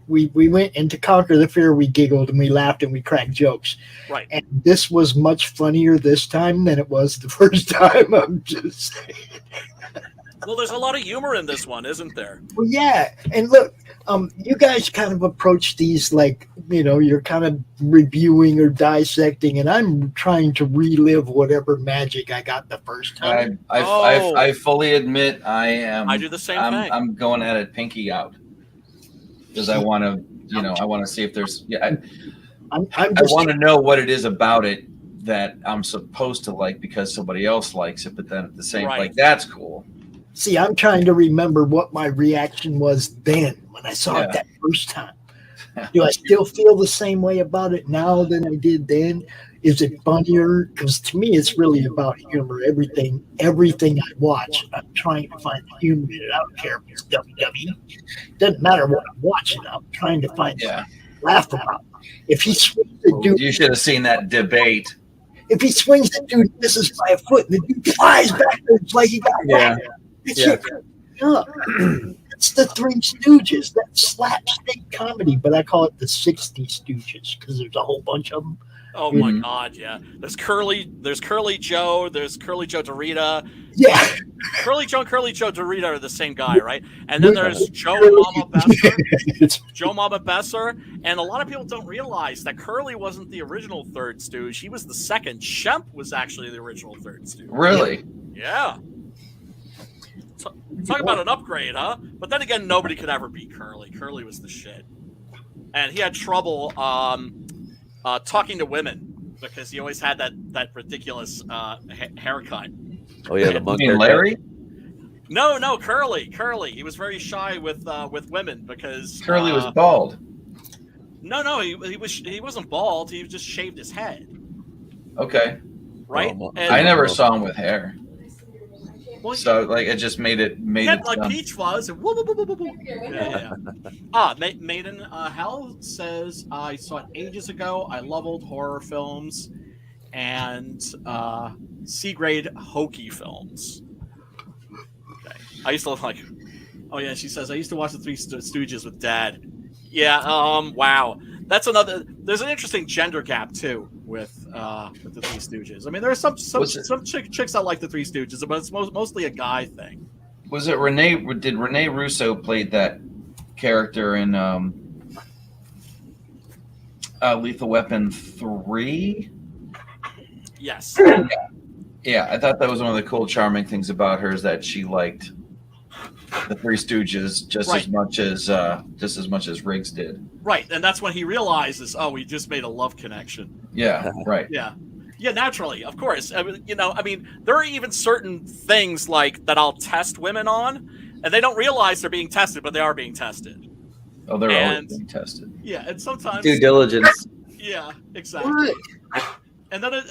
we went into Conquer the Fear. We giggled and we laughed and we cracked jokes. Right. And this was much funnier this time than it was the first time. I'm just saying. Well, there's a lot of humor in this one, isn't there? Well, yeah. And look, you guys kind of approach these like, you're kind of reviewing or dissecting, and I'm trying to relive whatever magic I got the first time. I fully admit I am. I do the same thing. I'm going at it pinky out because I want to, I want to see if there's. Yeah, I want to know what it is about it that I'm supposed to like because somebody else likes it, but then at the same, like that's cool. See, I'm trying to remember what my reaction was then when I saw it that first time. Do I still feel the same way about it now than I did then? Is it funnier? Because to me, it's really about humor. Everything I watch, I'm trying to find the humor in it. I don't care if it's WWE. Doesn't matter what I'm watching. I'm trying to find something to laugh about. If he swings the dude, you should have seen that debate. If he swings the dude, misses by a foot, and the dude flies backwards like he got whacked. It's the Three Stooges. That slapstick comedy, but I call it the 60 Stooges because there's a whole bunch of them. Oh my God, yeah. There's Curly Joe, there's Curly Joe Dorita. Yeah. Curly Joe and Curly Joe Dorita are the same guy, right? And then there's Joe and Mama Besser. Joe Mama Besser. And a lot of people don't realize that Curly wasn't the original third stooge. He was the second. Shemp was actually the original third stooge. Really? Yeah. Talk about an upgrade, huh? But then again, nobody could ever beat Curly. Curly was the shit. And he had trouble talking to women because he always had that ridiculous haircut. Oh yeah, the monk haircut. Larry? No, Curly. He was very shy with women because Curly was bald. No, he wasn't bald. He just shaved his head. Okay. Right. I never saw him with hair. Well, so like it just made it like Peach was. And yeah. Maiden Hell says I saw it ages ago. I love old horror films and C-grade hokey films. Okay. I used to like. Oh yeah, she says I used to watch the Three Stooges with Dad. Yeah. Wow. That's another. There's an interesting gender gap too with the Three Stooges. I mean, there are some chicks that like the Three Stooges, but it's mostly a guy thing. Was it Renee? Did Renee Russo played that character in Lethal Weapon 3? Yes. Yeah, I thought that was one of the cool, charming things about her is that she liked the Three Stooges just as much as Riggs did. Right, and that's when he realizes, oh, we just made a love connection. Yeah, right. Yeah, naturally, of course. I mean, there are even certain things like that I'll test women on, and they don't realize they're being tested, but they are being tested. Oh, they're always being tested. Yeah, and sometimes due diligence. Yeah, exactly. And then it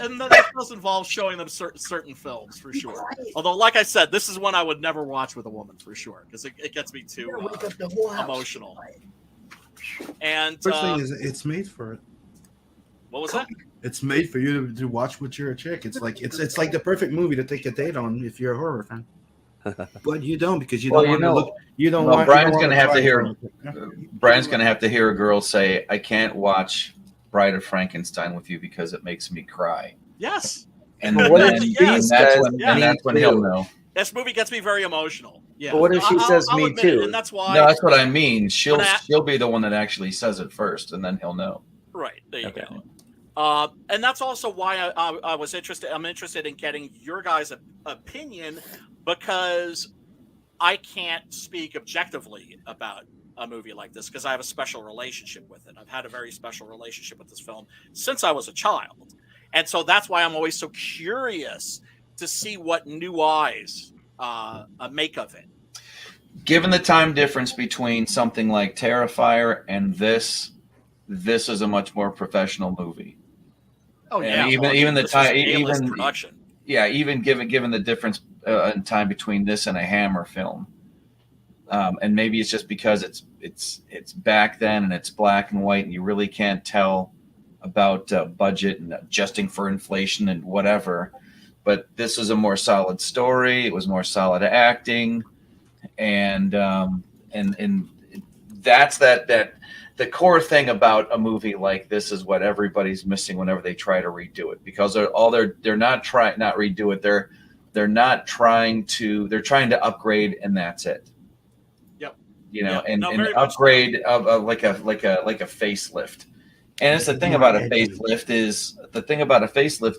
does involve showing them certain films for sure. Although, like I said, this is one I would never watch with a woman for sure because it gets me too emotional. And first thing is, it's made for it. What was that? It's made for you to watch with your chick. It's like it's like the perfect movie to take a date on if you're a horror fan. But you don't because you don't want to look. You don't want. Brian's going to have to hear. Brian's going to have to hear a girl say, "I can't watch Bride of Frankenstein with you because it makes me cry." Yes. And that's when he'll know. This movie gets me very emotional. Yeah. But what if she says me too? And that's why. No, that's what I mean. She'll be the one that actually says it first, and then he'll know. Right. There you go. And that's also why I was interested. I'm interested in getting your guys' opinion because I can't speak objectively about a movie like this because I have a special relationship with it. I've had a very special relationship with this film since I was a child. And so that's why I'm always so curious to see what new eyes make of it. Given the time difference between something like Terrifier and this is a much more professional movie. Oh yeah, and even the time, even production. Yeah, even given the difference in time between this and a Hammer film, and maybe it's just because it's back then and it's black and white and you really can't tell about budget and adjusting for inflation and whatever. But this is a more solid story. It was more solid acting, and that's that. The core thing about a movie like this is what everybody's missing whenever they try to redo it, because they're not trying to upgrade, and that's it. Yep. And upgrade of like a facelift. And it's the thing about a facelift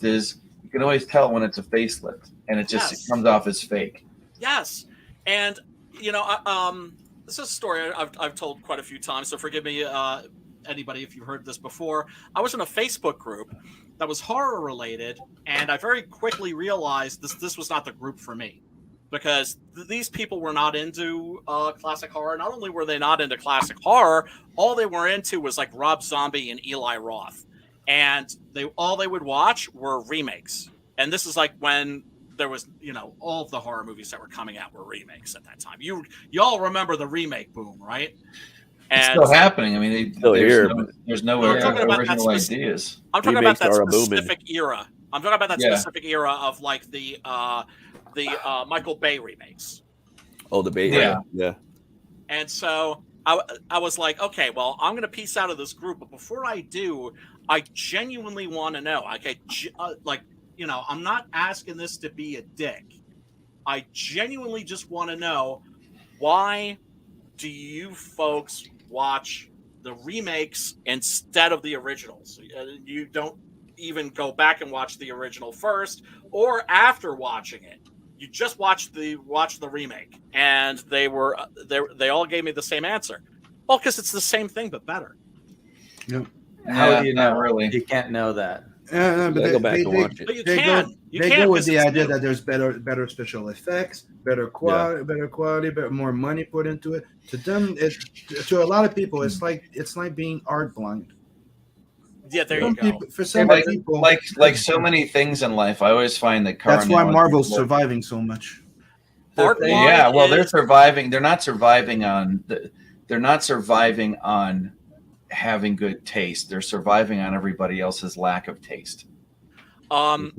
is you can always tell when it's a facelift, and it comes off as fake. Yes, and this is a story I've told quite a few times, so forgive me, anybody, if you've heard this before. I was in a Facebook group that was horror related, and I very quickly realized this was not the group for me, because these people were not into classic horror. Not only were they not into classic horror, all they were into was like Rob Zombie and Eli Roth, and all they would watch were remakes. And this is like when there was, all of the horror movies that were coming out were remakes at that time. You all remember the remake boom, right? And it's still happening. I mean, there's no original ideas. I'm talking about that specific era. I'm talking about that specific era of like the Michael Bay remakes. Oh, the Bay, yeah. And so I was like, okay, well, I'm going to piece out of this group, but before I do, I genuinely want to know. I'm not asking this to be a dick. I genuinely just want to know, why do you folks watch the remakes instead of the originals? You don't even go back and watch the original first, or after watching it, you just watch the remake. And they all gave me the same answer. Well, because it's the same thing but better. Yep. How do you know? Really? You can't know that. But go back and watch it. But they go with the idea that there's better special effects, better quality, more money put into it. To them, to a lot of people, it's like being art blind. Yeah, there you go. For some people, like so many things in life, I always find that that's why Marvel's surviving so much. They're surviving. They're not surviving on having good taste. They're surviving on everybody else's lack of taste. I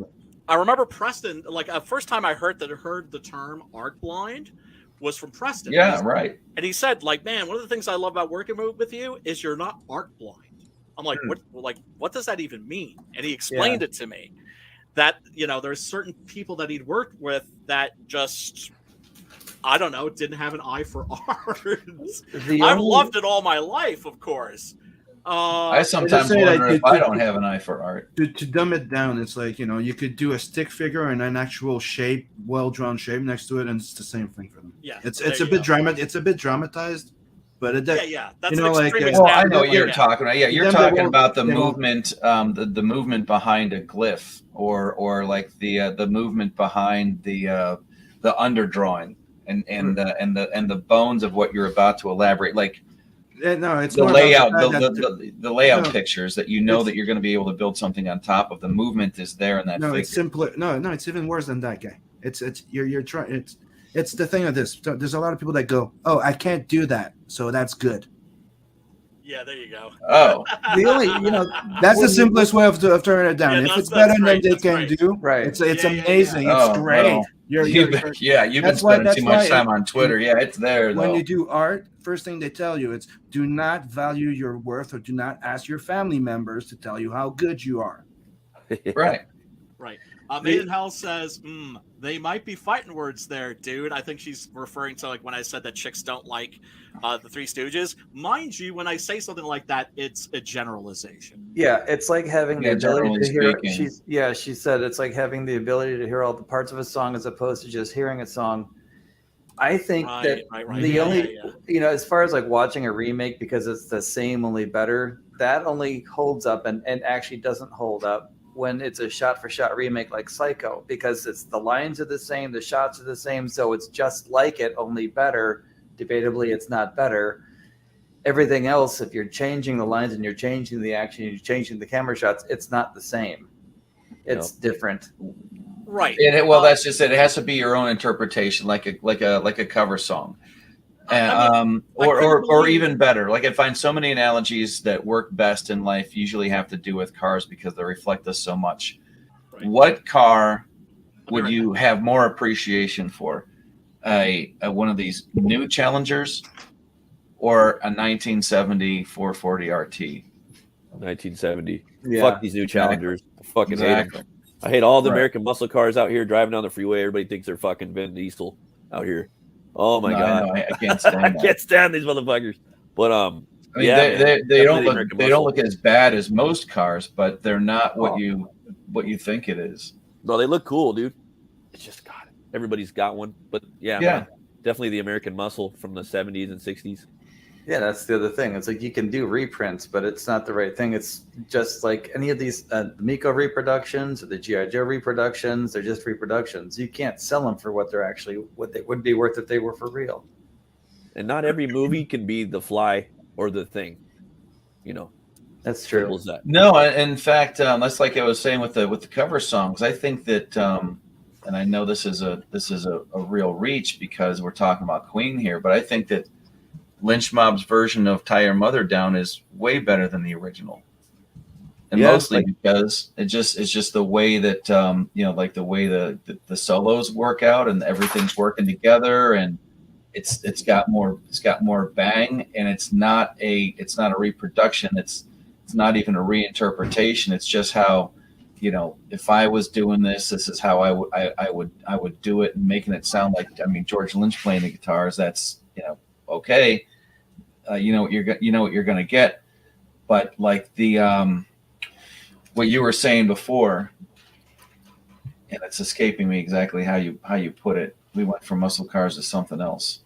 remember Preston, first time I heard the term art blind was from Preston. Yeah, right. And he said, man, one of the things I love about working with you is you're not art blind. I'm like, what does that even mean? And he explained it to me that, there's certain people that he'd worked with that just, I don't know, didn't have an eye for art. I've loved it all my life, of course. I sometimes wonder if I don't have an eye for art. To dumb it down, it's like, you could do a stick figure and an actual shape, well-drawn shape next to it, and it's the same thing for them. Yeah, it's a bit dramatized, but it that's I know what you're talking about. Yeah, you're talking about the movement, the movement behind a glyph, or like the movement behind the underdrawing and the bones of what you're about to elaborate, like. No, it's the layout, the layout pictures that that you're going to be able to build something on top of. The movement is there in that. No, figure. It's simpler. No, it's even worse than that guy. You're trying. It's the thing of this. There's a lot of people that go, "Oh, I can't do that, so that's good." Yeah, there you go. Oh, the only that's the simplest way of turning it down. If it's better than they can do, right? It's amazing. It's great. Well, you've been spending too much time on Twitter. Yeah, it's there. When you do art, first thing they tell you is do not value your worth, or do not ask your family members to tell you how good you are. Right. Maiden Hell says, they might be fighting words there, dude. I think she's referring to like when I said that chicks don't like the Three Stooges. Mind you, when I say something like that, it's a generalization. Yeah, it's like having the ability to hear. She said it's like having the ability to hear all the parts of a song as opposed to just hearing a song. I think the only, as far as like watching a remake because it's the same, only better, that only holds up and actually doesn't hold up when it's a shot-for-shot remake like Psycho, because it's the lines are the same, the shots are the same, so it's just like it, only better. Debatably, it's not better. Everything else, if you're changing the lines and you're changing the action, you're changing the camera shots, it's not the same. It's different. Right. And that's just it. It has to be your own interpretation, like a cover song. Or even better. Like I find so many analogies that work best in life usually have to do with cars because they reflect us so much. Right. What car would you have more appreciation for? One of these new Challengers or a 1970 440 RT? 1970. Yeah. Fuck these new Challengers. I fucking hate them. I hate all the American muscle cars out here driving down the freeway. Everybody thinks they're fucking Vin Diesel out here. Oh my god, I can't stand. I can't stand these motherfuckers. But they don't look as bad as most cars, but they're not what you think it is. No, they look cool, dude. It's just God. Everybody's got one, but man, definitely the American muscle from the 70s and 60s. Yeah, that's the other thing. It's like you can do reprints, but it's not the right thing. It's just like any of these Miko reproductions or the G.I. Joe reproductions. They're just reproductions. You can't sell them for what they would be worth if they were for real. And not every movie can be The Fly or The Thing. That's true. That. No, in fact, that's like I was saying with the cover songs. I think that, and I know this is a real reach because we're talking about Queen here, but I think that Lynch Mob's version of Tie Your Mother Down is way better than the original. And mostly because it's just the way that like the way the solos work out and everything's working together, and it's got more bang, and it's not a reproduction, it's not even a reinterpretation. It's just how, if I was doing this is how I would do it, and making it sound like, George Lynch playing the guitars, that's okay. You know what you're gonna get, but like the what you were saying before, and it's escaping me exactly how you put it. We went from muscle cars to something else.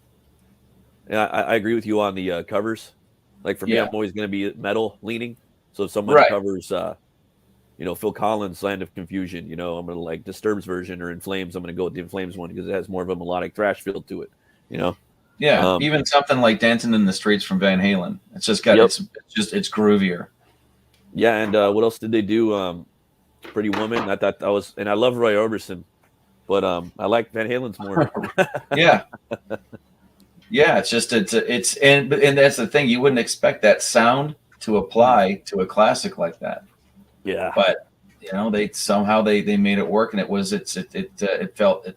Yeah, I agree with you on the covers. Like for me, I'm always going to be metal leaning. So if someone covers, Phil Collins' "Land of Confusion," I'm going to like Disturbed's version, or In Flames. I'm going to go with the In Flames one because it has more of a melodic thrash feel to it. Yeah, even something like "Dancing in the Streets" from Van Halen. It's just got it's groovier. Yeah, and what else did they do? Pretty Woman. I thought that was, and I love Roy Orbison, but I like Van Halen's more. Yeah, it's just and that's the thing. You wouldn't expect that sound to apply to a classic like that. Yeah, but they somehow they made it work, and it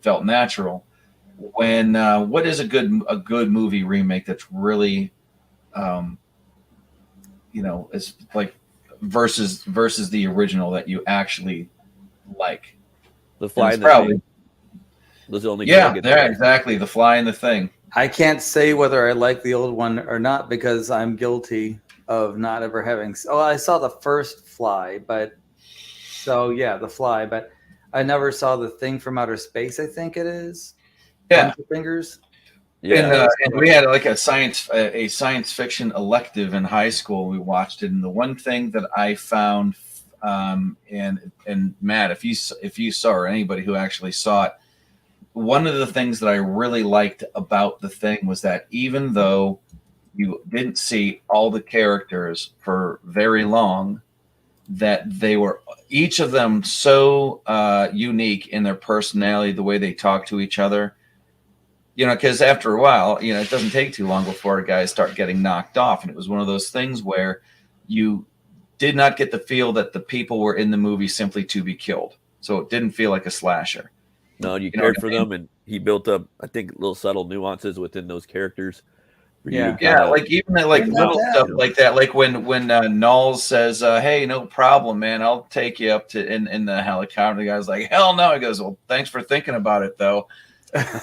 felt natural. When what is a good movie remake that's really, is like versus the original that you actually like. The Fly and the probably Thing. Those are the only exactly. The Fly and the Thing. I can't say whether I like the old one or not because I'm guilty of not ever having. Oh, I saw the first Fly, but the Fly, but I never saw the Thing from Outer Space. I think it is. Yeah, Fingers. Yeah, and we had like a science fiction elective in high school. We watched it, and the one thing that I found, and Matt, if you saw, or anybody who actually saw it, one of the things that I really liked about the Thing was that even though you didn't see all the characters for very long, that they were each of them so unique in their personality, the way they talk to each other. You know, because after a while, you know, it doesn't take too long before guys start getting knocked off. And it was one of those things where you did not get the feel that the people were in the movie simply to be killed. So it didn't feel like a slasher. No, you cared for them, and he built up, I think, little subtle nuances within those characters. Like even little stuff like that. Like when Knowles says, "Hey, no problem, man. I'll take you up to in the helicopter." The guy's like, "Hell no!" He goes, "Well, thanks for thinking about it, though."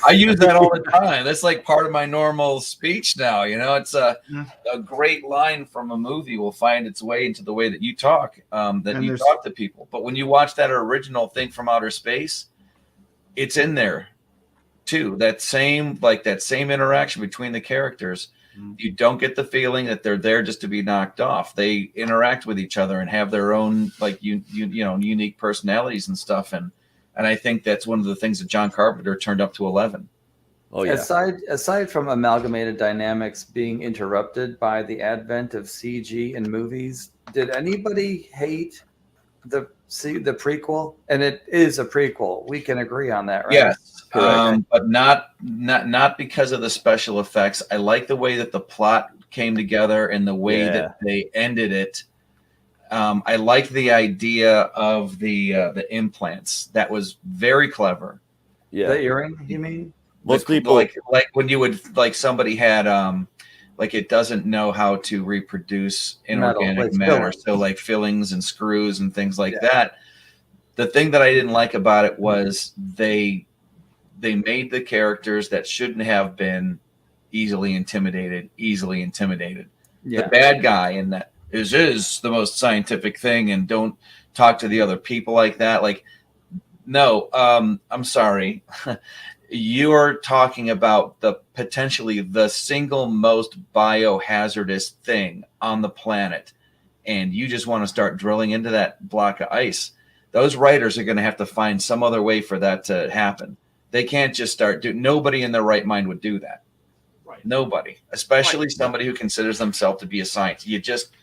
I use that all the time. That's like part of my normal speech now. You know, it's a great line from a movie will find its way into the way that you talk, talk to people. But when you watch that original Thing from Outer Space, it's in there too. That same interaction between the characters. You don't get the feeling that they're there just to be knocked off. They interact with each other and have their own unique personalities and stuff. And I think that's one of the things that John Carpenter turned up to 11. Oh yeah. Aside from amalgamated dynamics being interrupted by the advent of CG in movies, did anybody hate the prequel? And it is a prequel. We can agree on that, right? Yes, but not because of the special effects. I like the way that the plot came together and the way that they ended it. I liked the idea of the implants. That was very clever. Yeah, the earring, you mean? Most people like when you would somebody had it doesn't know how to reproduce inorganic matter, so like fillings and screws and things like that. The thing that I didn't like about it was they made the characters that shouldn't have been easily intimidated. Yeah. The bad guy in that is the most scientific thing, and don't talk to the other people like that. Like, no, I'm sorry. You're talking about potentially the single most biohazardous thing on the planet, and you just want to start drilling into that block of ice. Those writers are going to have to find some other way for that to happen. They can't just nobody in their right mind would do that. Right. Nobody, especially somebody who considers themselves to be a scientist.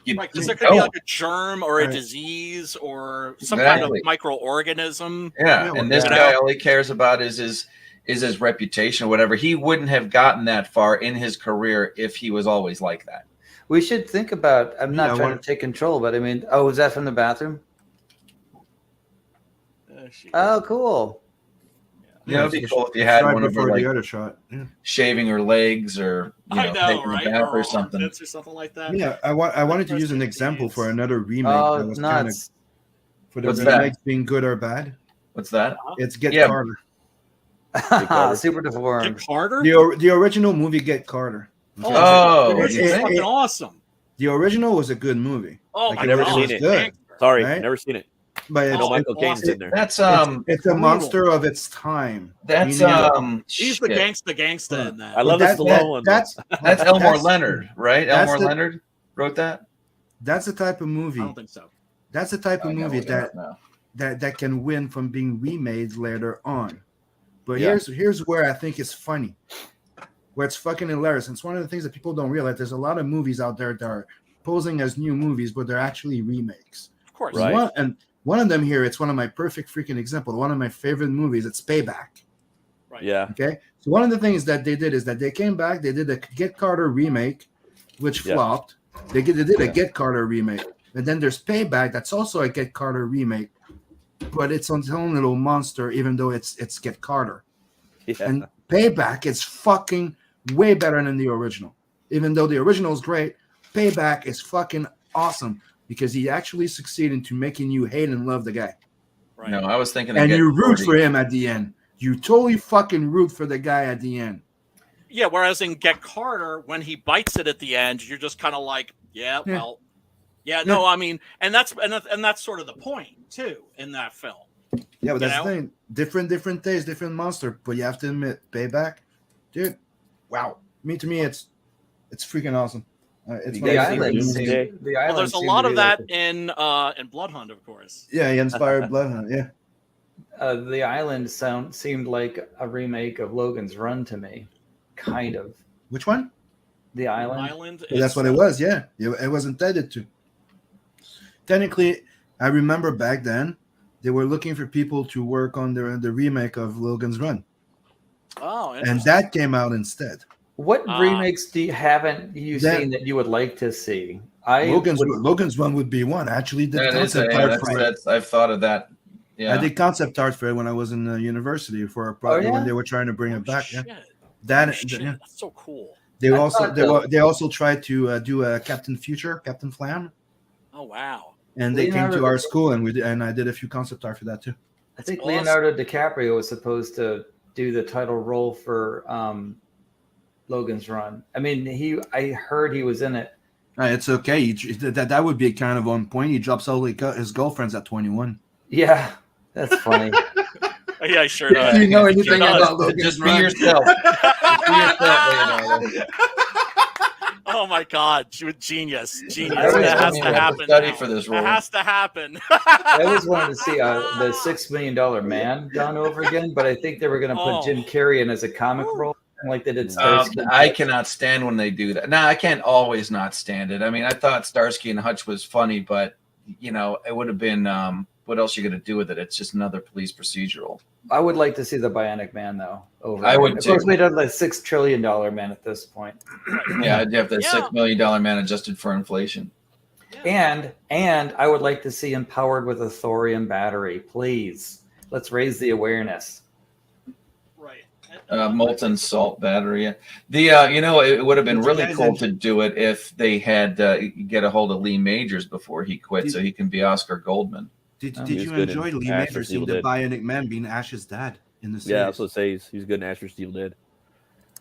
Because there could be like a germ or a disease or some kind of microorganism. Yeah, and this guy, all he cares about is his reputation or whatever. He wouldn't have gotten that far in his career if he was always like that. We should think about, I'm not trying to take control, but I mean, was that from the bathroom? Oh, cool. Yeah, it'd be cool if you had one of her, the other shot. Yeah. Shaving her legs or taking her back or something. Or something like that. Yeah, I wanted to use an example for another remake. Oh, nuts. For the remakes being good or bad. What's that? It's Get Carter. Super deformed. Get Carter? The original movie Get Carter. It's fucking awesome. The original was a good movie. Oh, I've never seen it. Good, Sorry, right? never seen it. But Michael Caine's in there. That's it's a monster of its time. That's he's the gangsta in that. I love the Stallone one. That's Elmore Leonard, right? Elmore Leonard wrote that. That's the type of movie. I don't think so. That's the type of movie that can win from being remade later on. But here's where I think it's funny, where it's fucking hilarious. And it's one of the things that people don't realize. There's a lot of movies out there that are posing as new movies, but they're actually remakes. Of course, right? One of them here, it's one of my perfect freaking example. One of my favorite movies. It's Payback. Right. Yeah. Okay. So one of the things that they did is that they came back. They did a Get Carter remake, which flopped. They did a Get Carter remake, and then there's Payback. That's also a Get Carter remake, but it's on its own little monster. Even though it's Get Carter, and Payback is fucking way better than the original. Even though the original is great, Payback is fucking awesome because he actually succeeded into making you hate and love the guy. Right. No, I was thinking, and you root for him at the end. You totally fucking root for the guy at the end. Yeah, whereas in Get Carter, when he bites it at the end, you're just kind of like, well, no, I mean, and that's sort of the point too in that film. Yeah, but that's the thing. Different taste, different monster. But you have to admit, Payback, dude. Wow, to me, it's freaking awesome. It's the island. Well, there's a lot of that in Bloodhunt, of course. Yeah, he inspired Bloodhunt. Yeah. The Island seemed like a remake of Logan's Run to me, kind of. Which one? The Island. Well, that's what it was. Yeah, it was intended to. Technically, I remember back then they were looking for people to work on the remake of Logan's Run. Oh, and that came out instead. What remakes haven't you seen that you would like to see? Logan's Run would be one. I actually did concept art for it. I've thought of that. Yeah. I did concept art for it when I was in university for a project when they were trying to bring it back. Shit. Yeah, that's so cool. They also tried to do a Captain Flam. Oh wow! And they came to our school and I did a few concept art for that too. I think Leonardo DiCaprio was supposed to do the title role for Logan's Run. I mean, I heard he was in it. It's okay. That would be kind of on point. He drops all his girlfriends at 21. Yeah, that's funny. Yeah, sure does. Do you know anything about Logan's Just Run? be yourself. Be yourself, Leonardo. Oh my God, genius! It has to happen. Study for this role. It has to happen. I always wanted to see the $6 Million Man done over again, but I think they were going to put Jim Carrey in as a comic role, like they did Starsky. I cannot stand when they do that. Now I can't always not stand it. I mean, I thought Starsky and Hutch was funny, but it would have been. What else are you going to do with it? It's just another police procedural. I would like to see the Bionic Man though. I would too. Of course, we done the $6 trillion man at this point. Yeah, I'd have that $6 million man adjusted for inflation. And I would like to see him powered with a thorium battery. Please, let's raise the awareness. Right. Molten salt battery. It would have been really cool to do it if they had get a hold of Lee Majors before he quit, so he can be Oscar Goldman. Did you enjoy Lee Majors seeing the Bionic Man being Ash's dad in the series? Yeah, I was going to say he's good in Ash vs. Evil Dead.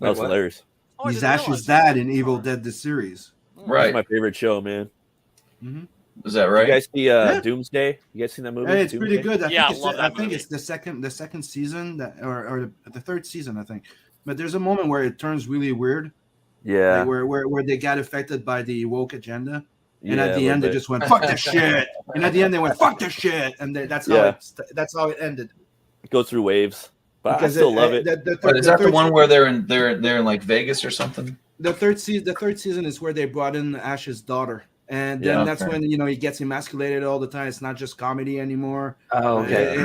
That was hilarious. He's Ash's dad in Evil Dead the series. Right, that's my favorite show, man. Mm-hmm. Is that right? You guys see Doomsday? You guys seen that movie? Hey, it's Doomsday? pretty good. I think it's the second season or the third season, I think. But there's a moment where it turns really weird. Yeah, like where they got affected by the woke agenda. And Yeah, at the end, they just went, fuck this shit. And at the end, they went, fuck this shit. And that's how it ended. It goes through waves. But I still love it. Is that the one where they're in like Vegas or something? The third season is where they brought in Ash's daughter. And then that's when, he gets emasculated all the time. It's not just comedy anymore. Oh, okay.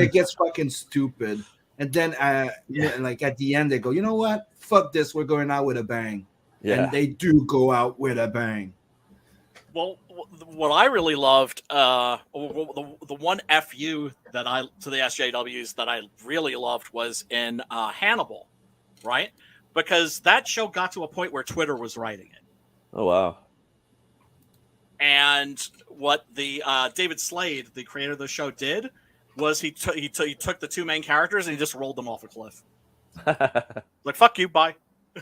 It gets fucking stupid. And then, like at the end, they go, you know what? Fuck this. We're going out with a bang. Yeah. And they do go out with a bang. Well, what I really loved, the one FU to the SJWs that I really loved was in Hannibal, right? Because that show got to a point where Twitter was writing it. Oh, wow. And what the David Slade, the creator of the show, did was he took the two main characters and he just rolled them off a cliff. Like, fuck you, bye.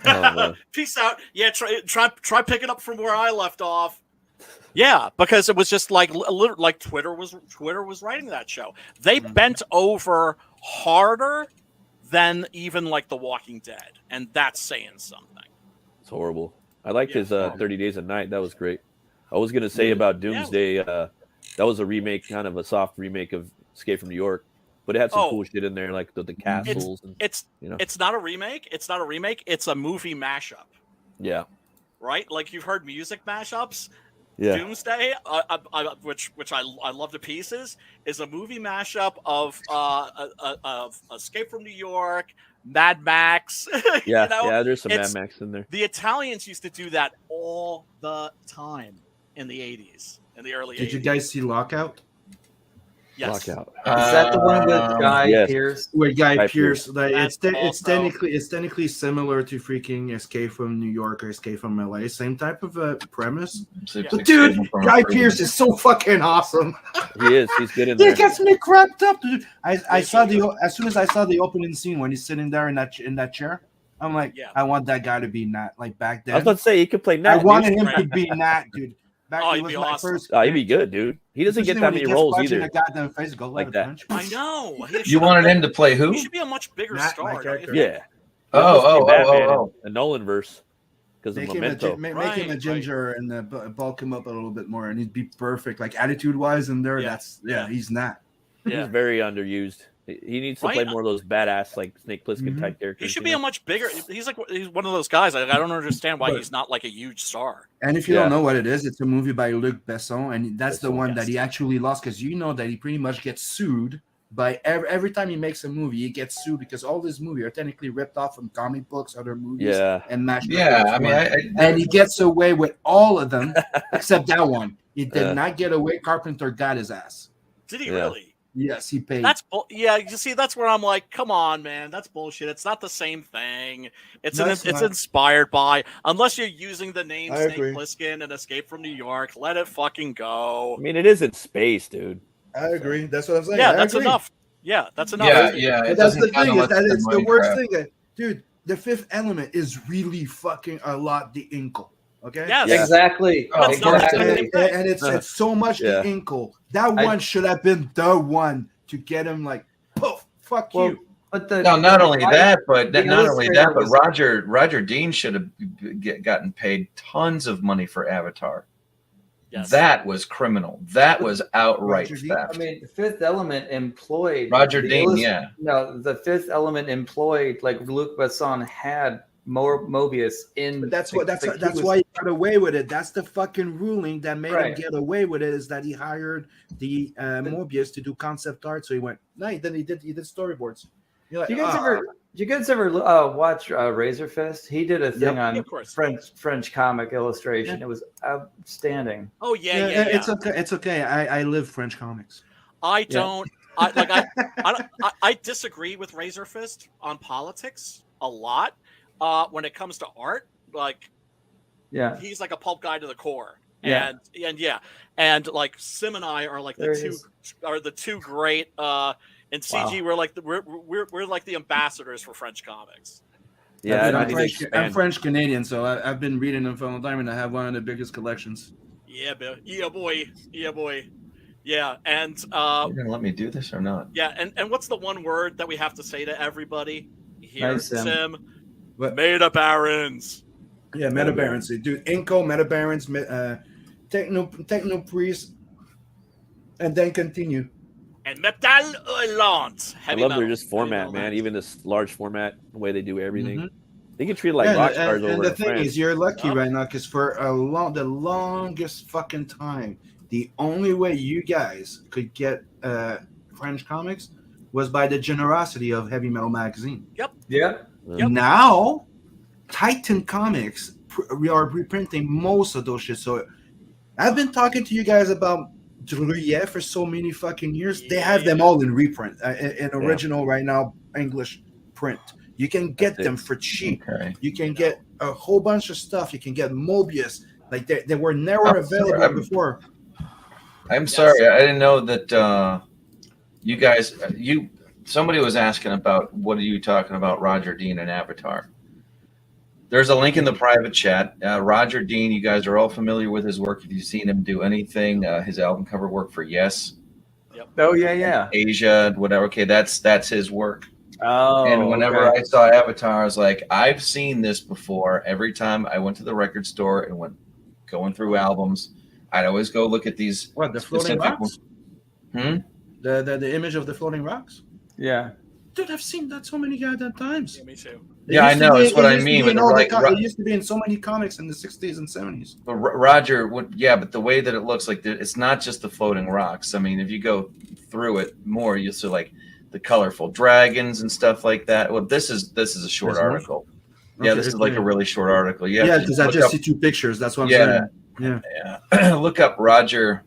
Oh, peace out. Yeah, try picking up from where I left off. Yeah, because it was just like Twitter was writing that show. They bent over harder than even like The Walking Dead, and that's saying something. It's horrible. I liked his 30 Days a Night. That was great. I was gonna say about Doomsday. That was a remake, kind of a soft remake of Escape from New York, but it had some cool shit in there, like the castles. It's not a remake. It's not a remake. It's a movie mashup. Yeah. Right. Like you've heard music mashups. Yeah. Doomsday, which I love to pieces, is a movie mashup of Escape from New York, Mad Max. Yeah, there's some Mad Max in there. The Italians used to do that all the time in the 80s, in the early 80s. Did you guys see Lockout? Yes. Lockout. Is that the one with Guy Pearce? With Guy Guy Pearce, Pearce. like That's it's also- technically similar to freaking Escape from New York or Escape from LA. Same type of premise. But dude, Guy Pearce is so fucking awesome. He is. He's good in He there. gets me cracked up, dude. I saw as soon as I saw the opening scene when he's sitting there in that chair, I'm like, Yeah. I want that guy to be Nat. Like back then, I was about to say he could play Nat. I wanted dude. him to be Nat, dude. Back, Oh, it he'd was be my awesome. first. Oh, he'd be good, dude. He doesn't get Especially that when he many gets roles punched in either. the goddamn face, go Like let that. it punch. I know. You wanted him to play who? He should be a much bigger Nat, star. my don't you character. think? Yeah. Oh. A Nolan verse because of Make him, Memento. make him a Right, ginger and bulk him up a little bit more, and he'd be perfect. Like attitude wise, in there, Yeah. he's not. He's very underused. He needs to play more of those badass like Snake Plissken type characters. He should be a much bigger. He's one of those guys. I don't understand why But- he's not like a huge star. And if you don't know what it is, it's a movie by Luc Besson, and that's the one yes. that he actually lost because you know that he pretty much gets sued by every time he makes a movie, he gets sued because all these movies are technically ripped off from comic books, other movies, and mashed. Yeah, I mean, and he gets away with all of them except that one. He did not get away. Carpenter got his ass. Did he really? Yes, he paid. You see, that's where I'm like, come on, man, that's bullshit. It's not the same thing. It's inspired by. Unless you're using the name I Snake agree. Plissken and Escape from New York, let it fucking go. I mean, it is in space, dude. I agree. That's what I'm saying. Yeah, I that's agree. enough. Yeah, that's enough. Yeah. But that's the thing is that it's the worst thing. Dude, the Fifth Element is really fucking a lot the inkle. Okay. Yes. Exactly. That's Exactly. And it's so much the inkle. That one should have been the one to get him like, poof, fuck you. But not only that, but was- Roger Dean should have gotten paid tons of money for Avatar. Yes. That was criminal. That was outright theft. I mean, the Fifth Element employed Roger Dean. No, the Fifth Element employed like Luc Besson had Mobius in. But that's why he got away with it. That's the fucking ruling that made him get away with it. Is that he hired the Mobius to do concept art? So he went. No, he did storyboards. You're like, Do you guys ever watch Razor Fist? He did a thing on French comic illustration. It was outstanding. Oh yeah. It's okay. It's okay. I live French comics. I don't. I disagree with Razor Fist on politics a lot. When it comes to art, like, he's like a pulp guy to the core, and like Sim and I are like the two great. In CG, we're like the ambassadors for French comics. Yeah, I'm French Canadian, so I've been reading them for a long time, and I have one of the biggest collections. Yeah, boy. Yeah, and you're gonna let me do this or not? Yeah, and what's the one word that we have to say to everybody here, nice, Sim? Meta Barons. Yeah, Meta Barons. Dude, Inco, Meta Barons, Techno Priest, and then continue. And Metal Hurlant. I love their just format, man. Even this large format, the way they do everything. They can treat it like rock stars over and the in thing France. is, you're lucky right now because for the longest fucking time, the only way you guys could get French comics was by the generosity of Heavy Metal Magazine. Yep. Now, Titan Comics we are reprinting most of those shit. So I've been talking to you guys about Druyet for so many fucking years. They have them all in reprint, in original right now, English print. You can get them for cheap. Okay. You can get a whole bunch of stuff. You can get Mobius. Like they were never available before. I'm sorry, I didn't know that you guys. Somebody was asking about what are you talking about, Roger Dean and Avatar. There's a link in the private chat. Roger Dean, you guys are all familiar with his work. If you've seen him do anything, his album cover work for Yes. Yep. Oh yeah. Asia, whatever. Okay, that's his work. Oh. And whenever I saw Avatar, I was like, I've seen this before. Every time I went to the record store and went going through albums, I'd always go look at these. What, the floating rocks? The image of the floating rocks? Yeah. Dude, I've seen that so many goddamn times. Yeah, me too. Yeah, I know. That's what I mean. It used to be in so many comics in the 60s and 70s. But Roger, but the way that it looks like, it's not just the floating rocks. I mean, if you go through it more, you'll see like the colorful dragons and stuff like that. Well, this is a short article. Yeah, this is like a really short article. Yeah, because I just see two pictures. That's what I'm saying. Yeah. Look up Roger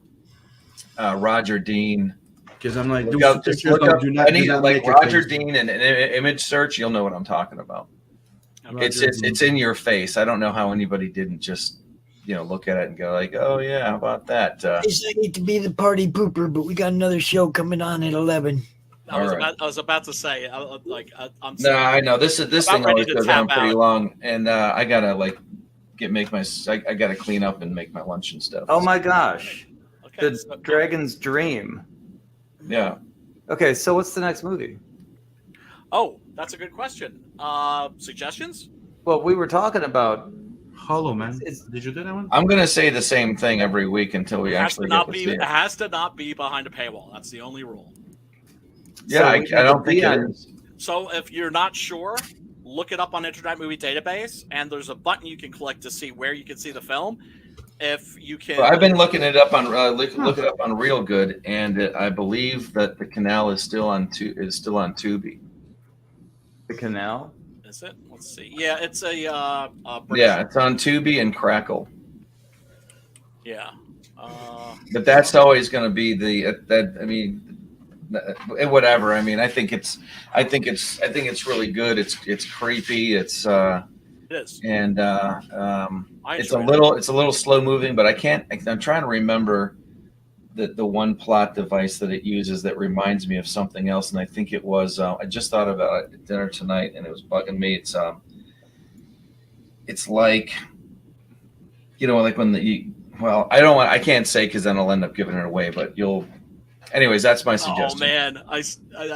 Dean Because I'm like, look up, just look up any like Roger face. Dean and an image search. You'll know what I'm talking about. Roger It's in your face. I don't know how anybody didn't just look at it and go like, oh yeah, how about that? I need to be the party pooper, but we got another show coming on at 11. I was about to say, I'm no, I know this thing always goes on pretty long, and I gotta I gotta clean up and make my lunch and stuff. Oh my gosh, okay, the Dragon's Dream. Yeah. Okay, so what's the next movie? Oh, that's a good question. Suggestions? Well, we were talking about Hollow Man. Did you do that one? I'm gonna say the same thing every week until we actually get to see it. It has to not be behind a paywall. That's the only rule. Yeah, I don't think it is. So if you're not sure, look it up on Internet Movie Database, and there's a button you can click to see where you can see the film. If you can, I've been looking it up on look it up on Real Good, and I believe that the canal is still on Tubi. The canal? Is it? Let's see. Yeah, it's a it's on Tubi and Crackle. Yeah. But that's always going to be whatever. I mean, I think it's really good. It's creepy. It is. And it's a little slow moving, but I'm trying to remember the one plot device that it uses that reminds me of something else, and I think it was I just thought about it at dinner tonight, and it was bugging me. It's like like when I can't say because then I'll end up giving it away, but anyways, that's my suggestion. Oh man, I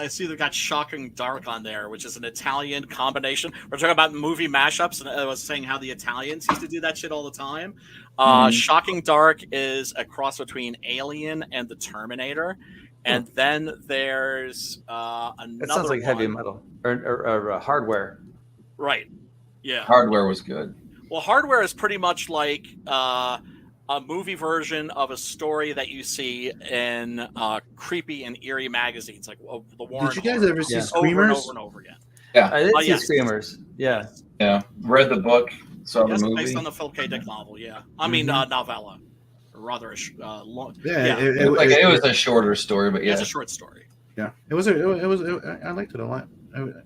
see they got Shocking Dark on there, which is an Italian combination. We're talking about movie mashups, and I was saying how the Italians used to do that shit all the time. Shocking Dark is a cross between Alien and the Terminator, and then there's another. It sounds like Heavy Metal or Hardware. Right. Yeah. Hardware was good. Well, Hardware is pretty much like a movie version of a story that you see in creepy and eerie magazines, like the Warren. Did you guys ever see Over and Screamers? over and over again. Yeah, I did see Screamers. Yeah. Yeah, read the book, saw the movie. Based on the Phil K. Dick novel. Yeah, I mean novella, or rather long. Yeah, it was a shorter story, but it's a short story. Yeah, it was. I liked it a lot.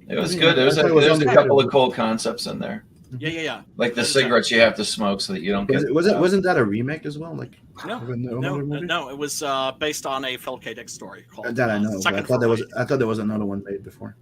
It was good. There was a couple of cool concepts in there. Yeah. Like the cigarettes you have to smoke so that you don't get. Wasn't that a remake as well? Like no. It was based on a Phil K. Dick story called. That I know. I thought there was another one made before.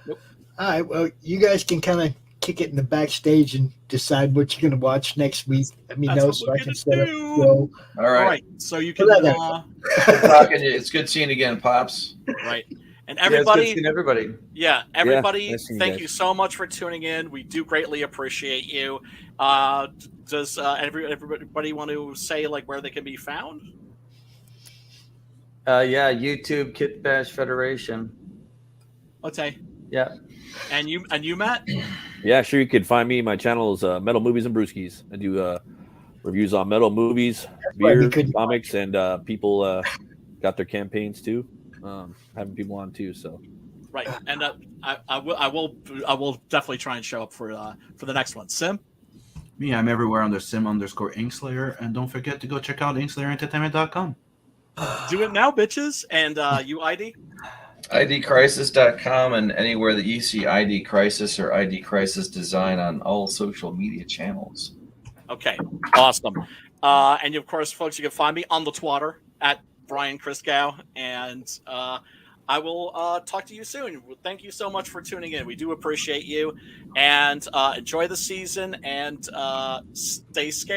Nope. All right. Well, you guys can kind of kick it in the backstage and decide what you're going to watch next week. Let me know so I can set up. All right. So you can. It's good seeing you again, Pops. Right. And everybody, everybody. Yeah, everybody, thank you you so much for tuning in. We do greatly appreciate you. Does everybody want to say like where they can be found? YouTube Kit Bash Federation. Okay. Yeah. And you, Matt? Yeah, sure. You can find me. My channel is Metal Movies and Brewskis. I do reviews on metal movies, beer, comics, and people got their campaigns too. Having people on too, so right. And I will definitely try and show up for the next one. Sim? Me, I'm everywhere under Sim_Inkslayer, and don't forget to go check out InkSlayerEntertainment.com. Do it now, bitches. And you, ID? IDCrisis.com, and anywhere that you see ID Crisis or ID Crisis Design on all social media channels. Okay, awesome. And of course, folks, you can find me on the Twitter at Brian Christgau, and I will talk to you soon. Thank you so much for tuning in. We do appreciate you, and enjoy the season, and stay scared.